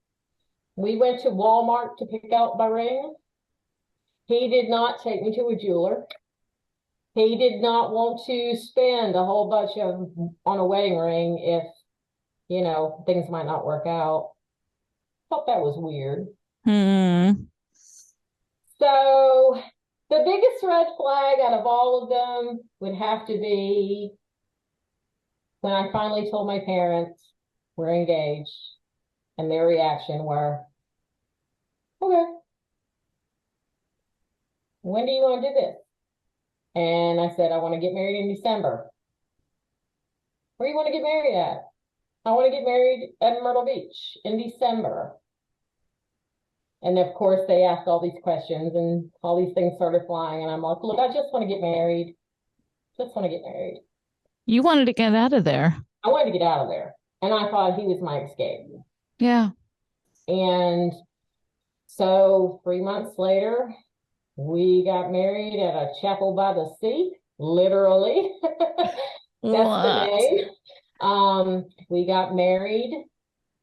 we went to Walmart to pick out my ring. He did not take me to a jeweler. He did not want to spend a whole bunch on a wedding ring if, things might not work out. Thought that was weird. So the biggest red flag out of all of them would have to be when I finally told my parents we're engaged, and their reaction were, okay, when do you want to do this? And I said, I want to get married in December. Where do you want to get married at? I want to get married at Myrtle Beach in December. And of course, they asked all these questions and all these things started flying. And I'm like, look, I just want to get married. Just want to get married.
You wanted to get out of there.
I wanted to get out of there. And I thought he was my escape.
Yeah.
And so 3 months later, we got married at a chapel by the sea, literally. That's the name. We got married.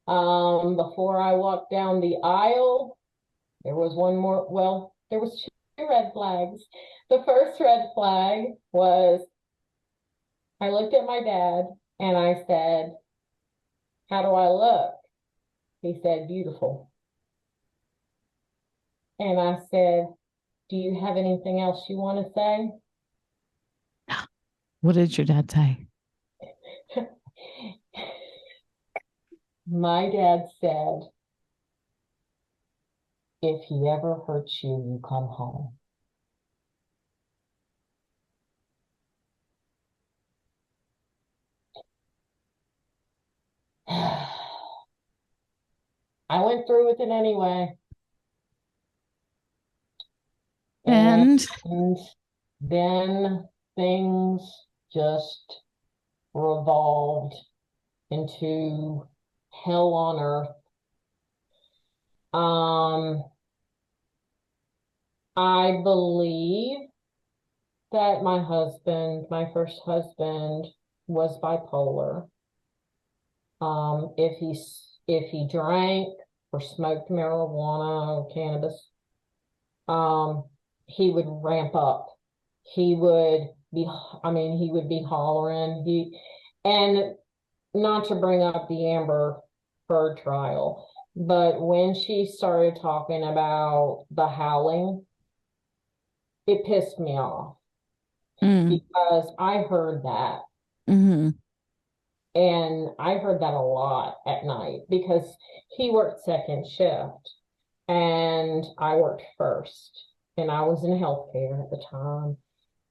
Before I walked down the aisle, there was there was 2 red flags. The first red flag was I looked at my dad and I said, how do I look? He said, beautiful. And I said, do you have anything else you want to say?
What did your dad say?
My dad said, if he ever hurts you, you come home. I went through with it anyway. And then things just revolved into hell on earth. I believe that my first husband, was bipolar. If he drank or smoked marijuana or cannabis, um, he would ramp up. He would he would be hollering. And not to bring up the Amber Heard trial, but when she started talking about the howling, it pissed me off
Mm.
because I heard that.
Hmm.
And I heard that a lot at night because he worked second shift and I worked first. And I was in healthcare at the time.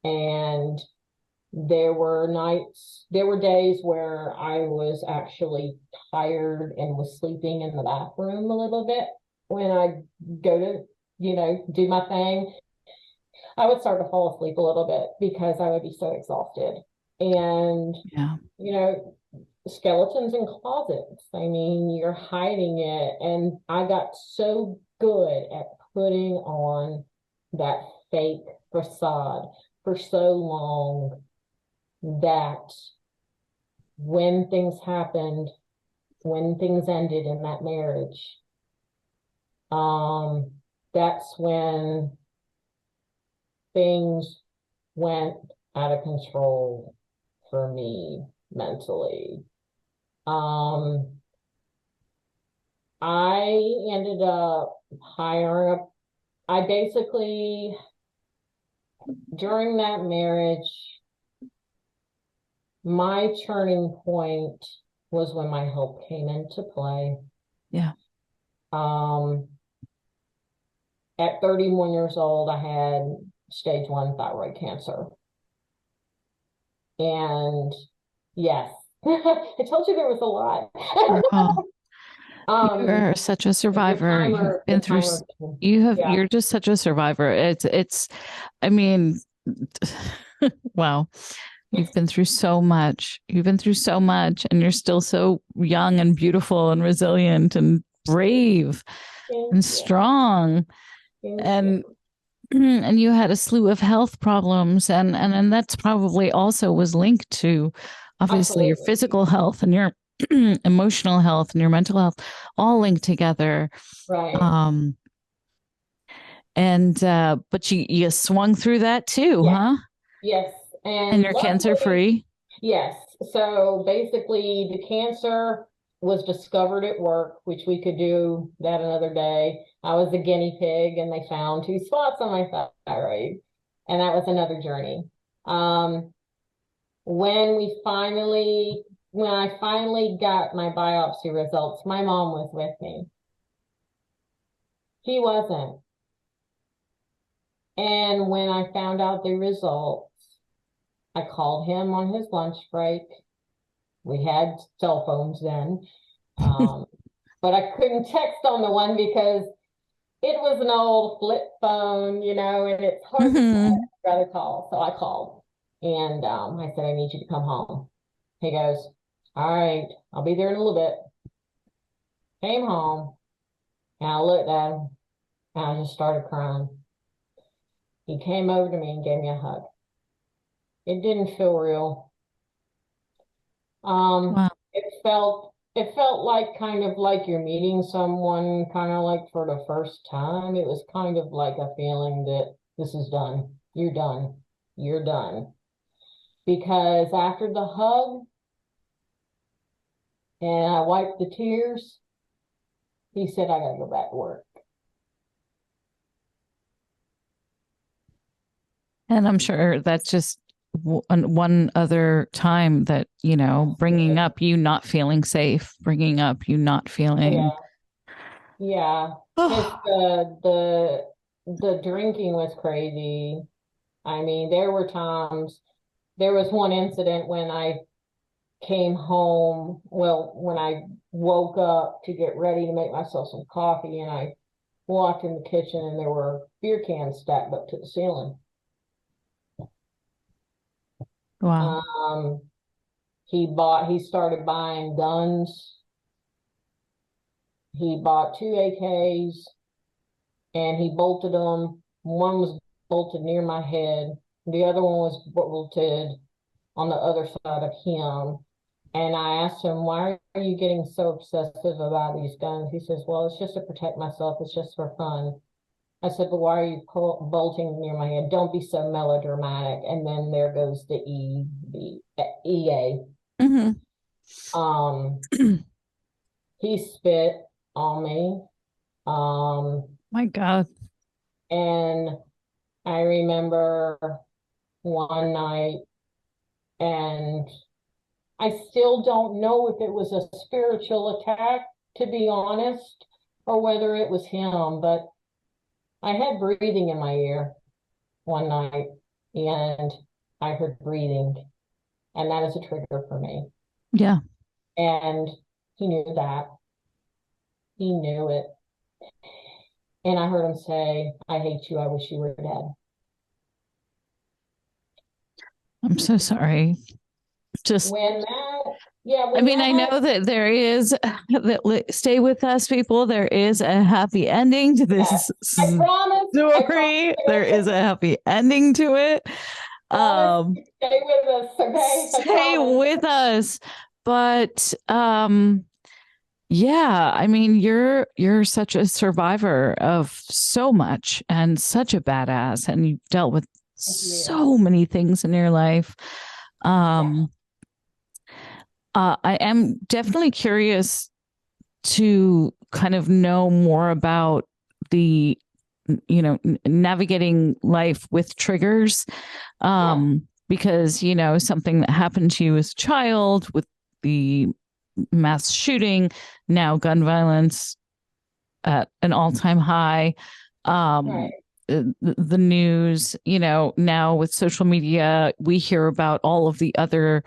And there were days where I was actually tired and was sleeping in the bathroom a little bit when I go to, do my thing. I would start to fall asleep a little bit because I would be so exhausted. And,
Yeah.
you know, skeletons in closets. I mean, you're hiding it. And I got so good at putting on that fake facade for so long that when things happened, when things ended in that marriage, um, that's when things went out of control for me mentally. Um, I ended up hiring a, I basically, during that marriage, my turning point was when my help came into play.
Yeah.
Um, at 31 years old, I had stage 1 thyroid cancer. And yes, I told you there was a lot.
Girl, you
um,
are such a
the
survivor. You've
timer, the
been through,
timer, yeah,
you're just such a survivor. I mean, wow. You've been through so much. You've been through so much, and you're still so young and beautiful and resilient and brave
thank
and
you,
strong.
thank you.
And and you had a slew of health problems, and that's probably also was linked to obviously your
Absolutely.
physical health and your emotional health and your mental health, all linked together.
Right.
Um, and but you swung through that too,
Yes.
huh?
Yes.
And
And
you're cancer
luckily,
free.
yes. So basically, the cancer was discovered at work, which we could do that another day. I was a guinea pig, and they found 2 spots on my thyroid, and that was another journey. Um, when I finally got my biopsy results, my mom was with me. He wasn't. And when I found out the results, I called him on his lunch break. We had cell phones then. Um, but I couldn't text on the one because it was an old flip phone, and it's hard to text,
Hmm.
rather call. So I called and I said, I need you to come home. He goes, all right, I'll be there in a little bit. Came home and I looked at him and I just started crying. He came over to me and gave me a hug. It didn't feel real.
Wow.
It felt like kind of like you're meeting someone kind of like for the first time. It was kind of like a feeling that this is done. You're done. You're done. Because after the hug and I wiped the tears, he said, I gotta go back to work.
And I'm sure that's just one other time that, bringing up you not feeling safe, bringing up you not feeling.
Yeah, yeah. Because
Oh,
the drinking was crazy. I mean, there was one incident when I came home, well, when I woke up to get ready to make myself some coffee, and I walked in the kitchen and there were beer cans stacked up to the ceiling.
wow.
Um, he started buying guns. He bought 2 AKs and he bolted them One was bolted near my head. The other one was bolted on the other side of him. And I asked him, why are you getting so obsessive about these guns? He says, well, it's just to protect myself. It's just for fun. I said, but why are you bolting near my head? Don't be so melodramatic. And then there goes the EA.
Mm-hmm.
He spit on me.
My God.
And I remember one night, and I still don't know if it was a spiritual attack, to be honest, or whether it was him, but I had breathing in my ear one night, and I heard breathing, and that is a trigger for me.
Yeah.
And he knew that. He knew it. And I heard him say, I hate you. I wish you were dead.
I'm so sorry. Just
When that, yeah,
I
when
mean, I
that,
know that there is that stay with us, people. There is a happy ending to
yes,
this
I promise
story. There is a happy ending to it.
promise to stay with us, okay? I
Stay
promise.
with us. But yeah, I mean, you're such a survivor of so much and such a badass, and you've dealt with so many things in your life.
Yeah.
I am definitely curious to kind of know more about the, navigating life with triggers. Because, something that happened to you as a child with the mass shooting, now gun violence at an all-time high.
Right.
The news, now with social media, we hear about all of the other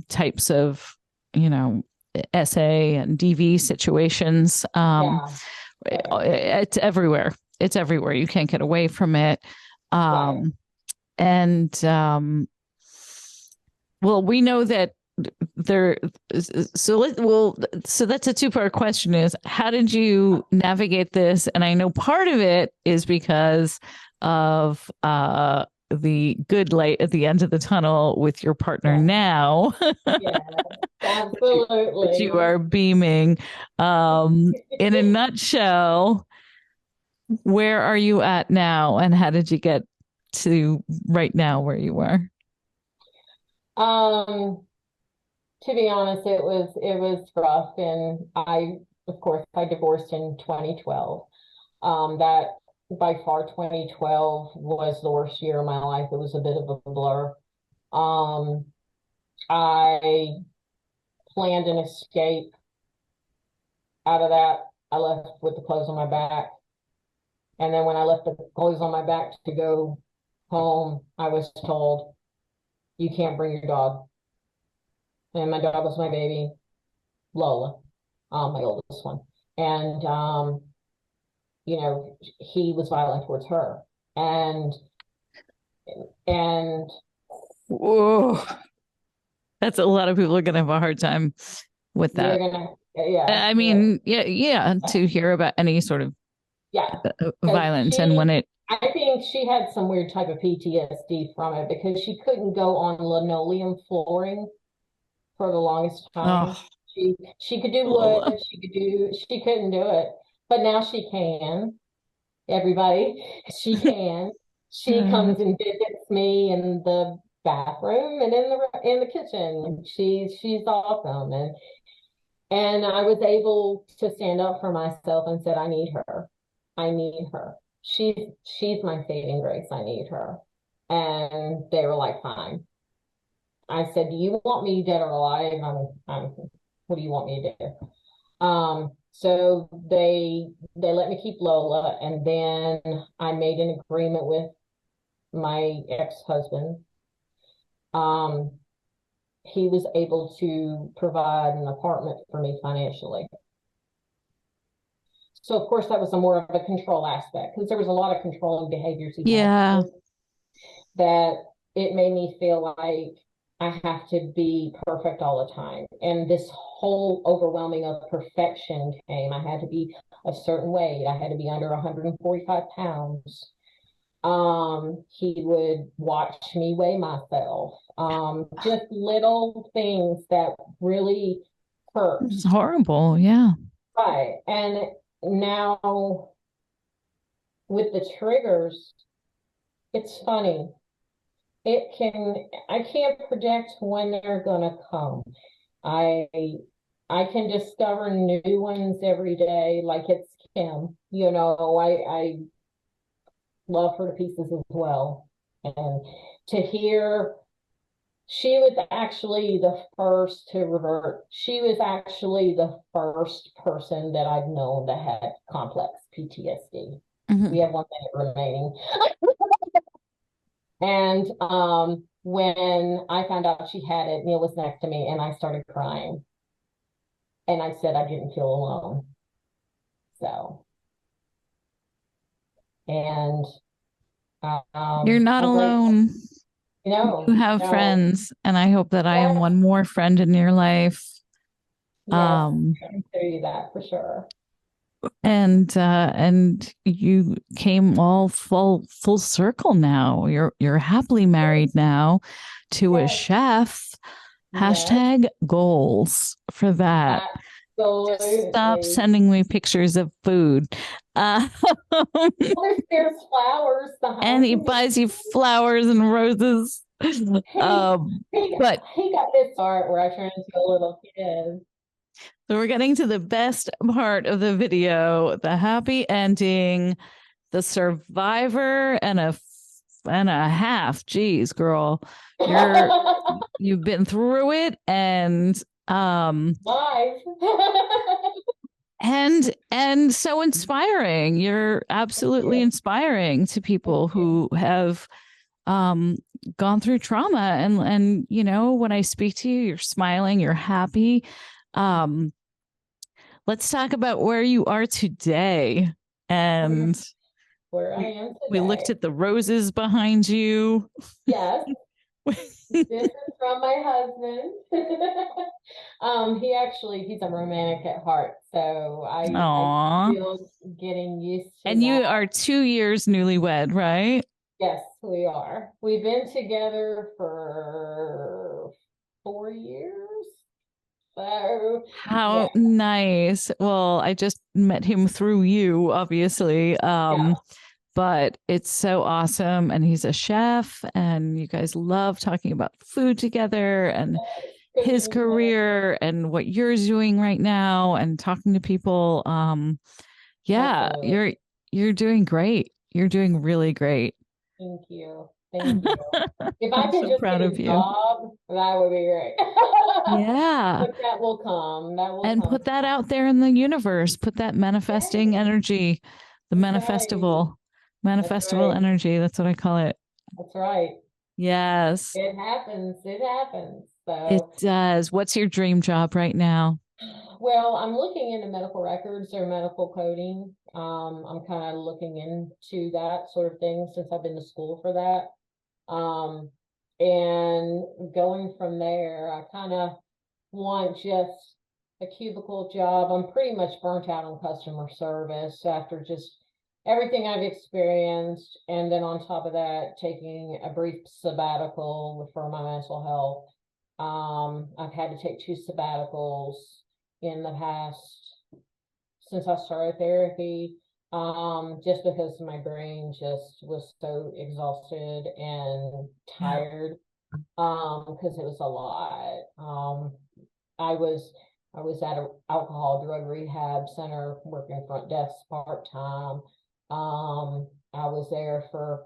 types of, SA and DV situations.
Yeah.
It's everywhere. It's everywhere. You can't get away from it.
Right.
And well, we know that there. So that's a two-part question: is how did you navigate this? And I know part of it is because of the good light at the end of the tunnel with your partner
Yeah.
now.
Yeah.
That you
Absolutely.
are beaming. In a nutshell, where are you at now, and how did you get to right now where you are?
Um, to be honest, it was rough, and of course, I divorced in 2012. That by far 2012 was the worst year of my life. It was a bit of a blur. Um, I planned an escape out of that. I left with the clothes on my back. And then when I left the clothes on my back to go home, I was told, you can't bring your dog. And my dog was my baby, Lola, my oldest one. And, he was violent towards her. And
Whoa. That's a lot of people are going to have a hard time with
you're
that.
gonna, yeah,
I mean, yeah, to hear about any sort of
yeah, because
violence and when it,
I think she had some weird type of PTSD from it because she couldn't go on linoleum flooring for the longest time.
oh,
She could do wood,
Lola.
she couldn't do it, but now she can. Everybody, she can. She
Uh,
comes and visits me in the bathroom and in the kitchen. She's awesome, and I was able to stand up for myself and said, I need her. I need her. She's my saving grace. I need her. And they were like, fine. I said, do you want me dead or alive? What do you want me to do? So they let me keep Lola, and then I made an agreement with my ex-husband. Um, he was able to provide an apartment for me financially. So of course that was a more of a control aspect because there was a lot of controlling behaviors he had
yeah,
that it made me feel like I have to be perfect all the time. And this whole overwhelming of perfection came. I had to be a certain weight. I had to be under 145 pounds. He would watch me weigh myself. Just little things that really hurt.
It's horrible. Yeah.
Right. And now with the triggers, it's funny. I can't predict when they're gonna come. I I can discover new ones every day, like it's Kim. I love her to pieces as well. And to hear she was actually the first to revert. She was actually the first person that I've known that had complex PTSD. We
Mhm.
have 1 minute remaining. And when I found out she had it, Neil was next to me and I started crying. And I said I didn't feel alone. So, and
You're not
I'm grateful.
alone. You
No,
have
no,
friends, and I hope that I am
yes,
one more friend in your life.
yes,
Um,
I can tell you that for sure.
and you came all full circle now. You're happily married now to a
Yes,
chef.
yes,
Hashtag goals for that. Just stop
absolutely.
sending me pictures of food. Uh,
Well, there's flowers
and
behind
he
me.
buys you flowers and roses.
He
Um, but
he got this art where I turned into a little kid.
so we're getting to the best part of the video, the happy ending, the survivor and a half. Geez, girl, you're you've been through it um
Live.
and so inspiring. You're
Thank
absolutely
you.
inspiring to
Thank
people
you.
who have um gone through trauma, and when I speak to you, you're smiling, you're happy. um let's talk about where you are today.
Where
And
where I
we
am
we looked
today.
at the roses behind you.
Yes, this is from my husband. He's a romantic at heart, so I
Aw.
still getting used to
And you
that.
are 2 years newlywed, right?
Yes, we are. We've been together for 4 years. So yeah,
How nice. Well, I just met him through you, obviously.
yeah.
But it's so awesome. And he's a chef, and you guys love talking about food together and his
Cooking together.
career and what you're doing right now and talking to people. Yeah,
Absolutely.
you're doing great. You're doing really great.
Thank you. Thank you. If I
I'm
can
so
just
proud
get
of
a
you.
job, that would be great.
Yeah.
But that will come. That will
And
come.
put that out there in the universe. Put that manifesting
Yes,
energy, the
that's right. That's
manifestival
right.
energy. That's what I call it.
That's right.
Yes,
It happens. It happens.
it
So,
does. What's your dream job right now?
well, I'm looking into medical records or medical coding. I'm kind of looking into that sort of thing since I've been to school for that. Um, and going from there, I kind of want just a cubicle job. I'm pretty much burnt out on customer service after just everything I've experienced. And then on top of that, taking a brief sabbatical for my mental health. I've had to take 2 sabbaticals in the past since I started therapy, just because my brain just was so exhausted and
Yeah.
tired, because it was a lot. I was I was at an alcohol drug rehab center working front desk part time. I was there for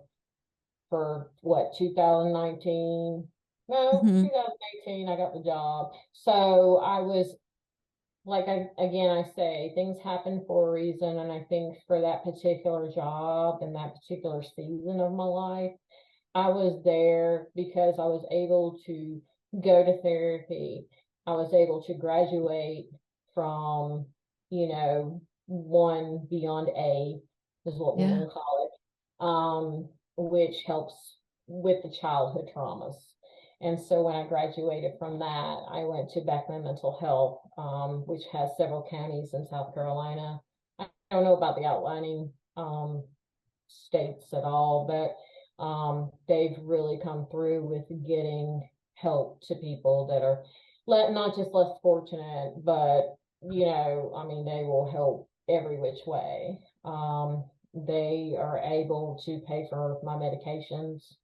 what 2019. No,
Mhm.
2018 I got the job. So I was like again I say things happen for a reason, and I think for that particular job and that particular season of my life, I was there because I was able to go to therapy. I was able to graduate from, one beyond A is what we're
Yeah.
going to call it, which helps with the childhood traumas. And so when I graduated from that, I went to Beckman Mental Health, which has several counties in South Carolina. I don't know about the outlining states at all, but they've really come through with getting help to people that are not just less fortunate, but I mean, they will help every which way. They are able to pay for my medications,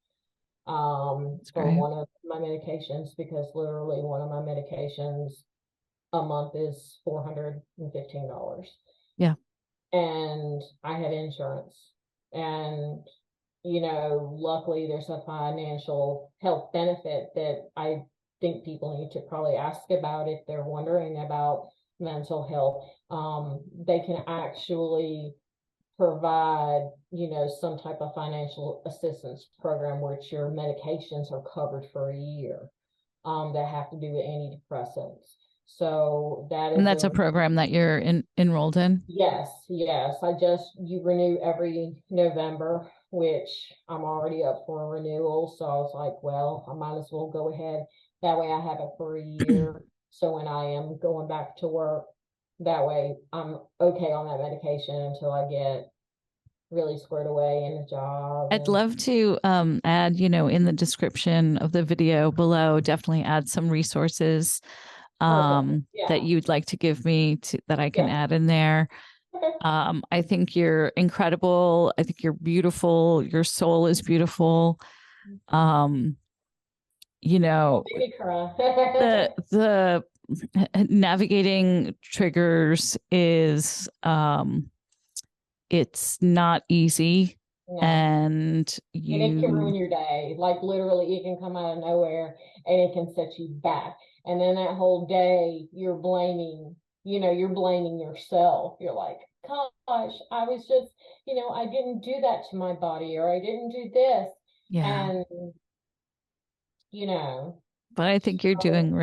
That's
for
great.
one of my medications, because literally one of my medications a month is $415.
Yeah.
And I have insurance. And, luckily there's a financial health benefit that I think people need to probably ask about if they're wondering about mental health. They can actually provide, some type of financial assistance program which your medications are covered for a year, that have to do with antidepressants. So that
And
is
that's a
a
program that you're enrolled in.
yes, yes. You renew every November, which I'm already up for a renewal. So I was like, well, I might as well go ahead. That way I have it for a year. So when I am going back to work, that way I'm okay on that medication until I get really squared away in a job.
I'd
And
love to add, in the description of the video below, definitely add some resources
perfect.
that
Yeah.
you'd like to give me that I can
Yeah.
add in there.
Okay.
I think you're incredible. I think you're beautiful. Your soul is beautiful. Um, you
Don't
know,
make me cry.
the navigating triggers is it's not easy,
No.
and
And it can
you
ruin your day. Like literally, it can come out of nowhere and it can set you back. And then that whole day, you're blaming yourself. You're like, gosh, I was just, I didn't do that to my body, or I didn't do this.
yeah.
And, you know,
But
so
I think you're doing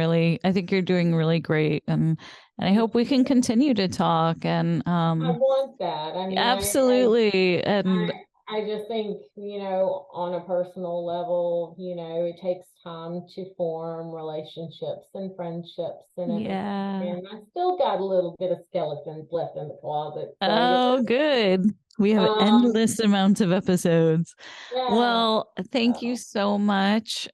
really great, and I
thank
hope we can
you.
continue to talk and
I want that. I mean,
absolutely. And
I just think, on a personal level, it takes time to form relationships and friendships and everything.
yeah.
And I still got a little bit of skeletons left in the closet. So yeah.
Oh, good. We have
Um,
endless amounts of episodes.
yeah.
Well, thank you
So,
so much.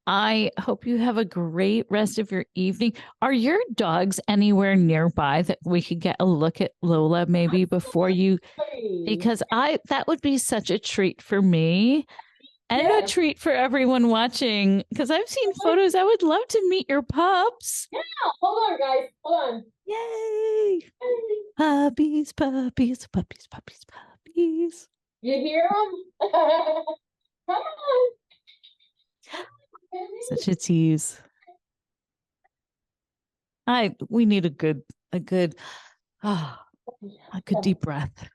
I hope you have a great rest of your evening. Are your dogs anywhere nearby that we could get a look at Lola maybe before you?
absolutely.
Because I that would be such a treat for me and a
Yes.
treat for everyone watching. Because I've seen photos. I would love to meet your pups.
Yeah. Hold on, guys. Hold
Yay!
on.
Puppies, puppies, puppies, puppies, puppies.
You hear them? Come on.
Such a tease. We need a good ah a good deep breath.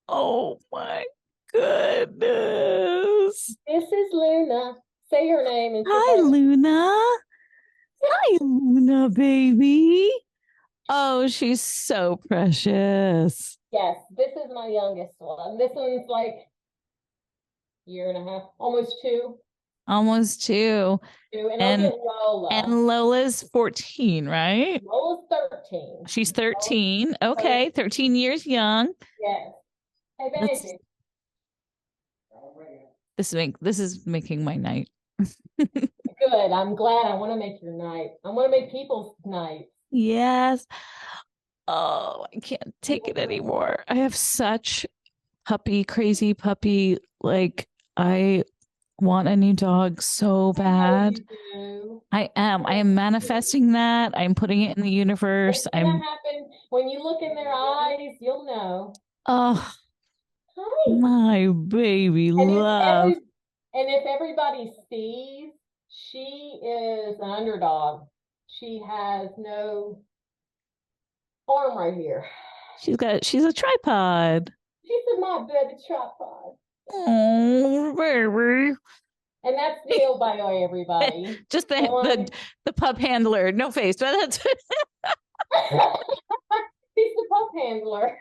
Oh my goodness.
This is Luna. Say her name and she'll
Hi
probably.
Luna. Hi Luna baby. Oh, she's so precious.
Yes, this is my youngest one. This one's like year and a half, almost two.
Almost two.
Two, and I'll
And
get Lola.
Lola's 14, right?
Lola's 13.
She's
Lola's
13. Okay,
13.
13 years young.
Yes. Hey,
That's
baby.
this is making my night.
Good. I'm glad. I want to make your night. I want to make people's night.
Yes. Oh, I can't take it
People's night.
anymore. I have such crazy puppy. Like, I want a new dog so
I know
bad.
you do.
I am.
I
I
know
am
you do.
manifesting that. I'm putting it in the universe.
It's gonna happen when you look in their eyes. You'll know.
Oh,
Hi.
my baby
And if
love.
everybody sees, she is an underdog. She has no arm right here.
She's a tripod.
She's in my bed, tripod.
Oh, baby.
And that's Neil, by the way, everybody.
Just
The one.
the pup handler, no face. But that's
He's the pump handler.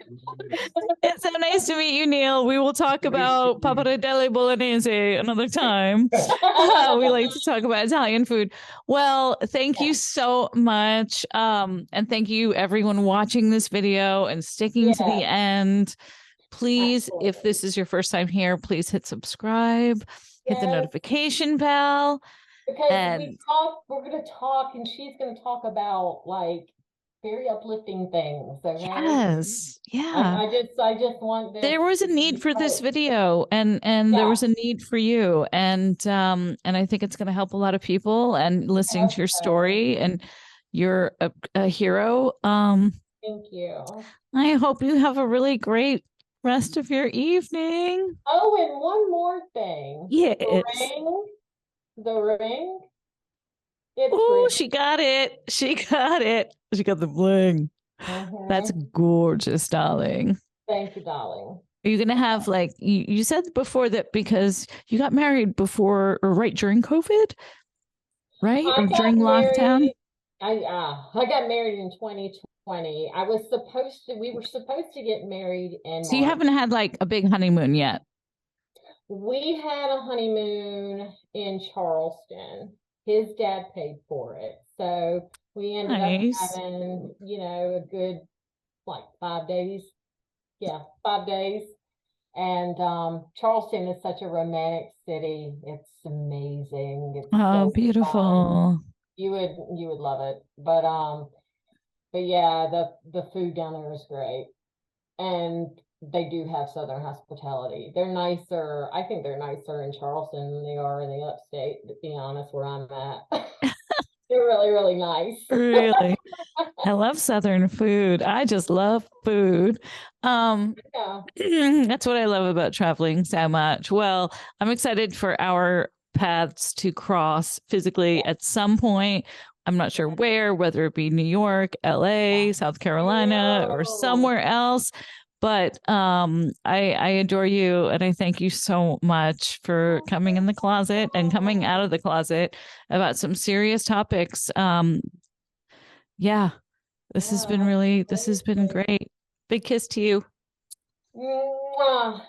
It's so nice to meet you, Neil. We will talk about pappardelle bolognese another time. We like to talk about Italian food. Well, thank you
Yeah.
so much. And thank you everyone watching this video and sticking to the
Yes,
end. Please, if
absolutely.
this is your first time here, please hit subscribe, hit the
Yes,
notification bell,
because
and
we're going to talk, and she's going to talk about like very uplifting things. Okay.
yes, yeah.
I just want this
There was a
to
need
be
for this
heard.
video, and there
Yeah,
was a need for you, and I think it's going to help a lot of people, and
I
listening to
hope
your
so.
story, and you're a hero.
Thank you.
I hope you have a really great rest of your evening.
Oh, and one more thing.
Yes.
The ring, it's
Oh,
real.
she got it. She got it. She got the bling. That's
Hmm.
gorgeous, darling.
Thank you, darling.
Are you gonna have like you said before that because you got married before or right during COVID, right?
I
Or
got
during lockdown?
married. I got married in 2020. We were supposed to get married in
So you
March.
haven't had like a big honeymoon yet.
We had a honeymoon in Charleston. His dad paid for it. So we ended up
Nice.
having, a good like 5 days. Yeah, 5 days. And Charleston is such a romantic city. It's amazing. It's
Oh,
so fun.
beautiful.
You would love it. But yeah, the food down there is great. And they do have Southern hospitality. They're nicer. I think they're nicer in Charleston than they are in the upstate, to be honest, where I'm at. They're really, really nice.
Really. I love Southern food. I just love food. Um,
Yeah.
that's what I love about traveling so much. Well, I'm excited for our paths to cross physically
Yeah.
at some point. I'm not sure where, whether it be New York,
Yeah.
LA, South
I
Carolina, or
know.
somewhere else. But I adore you and I thank you so much for coming in the closet and coming out of the closet about some serious topics. Yeah,
Yeah,
this has been
absolutely.
great. Big kiss to you.
Mwah.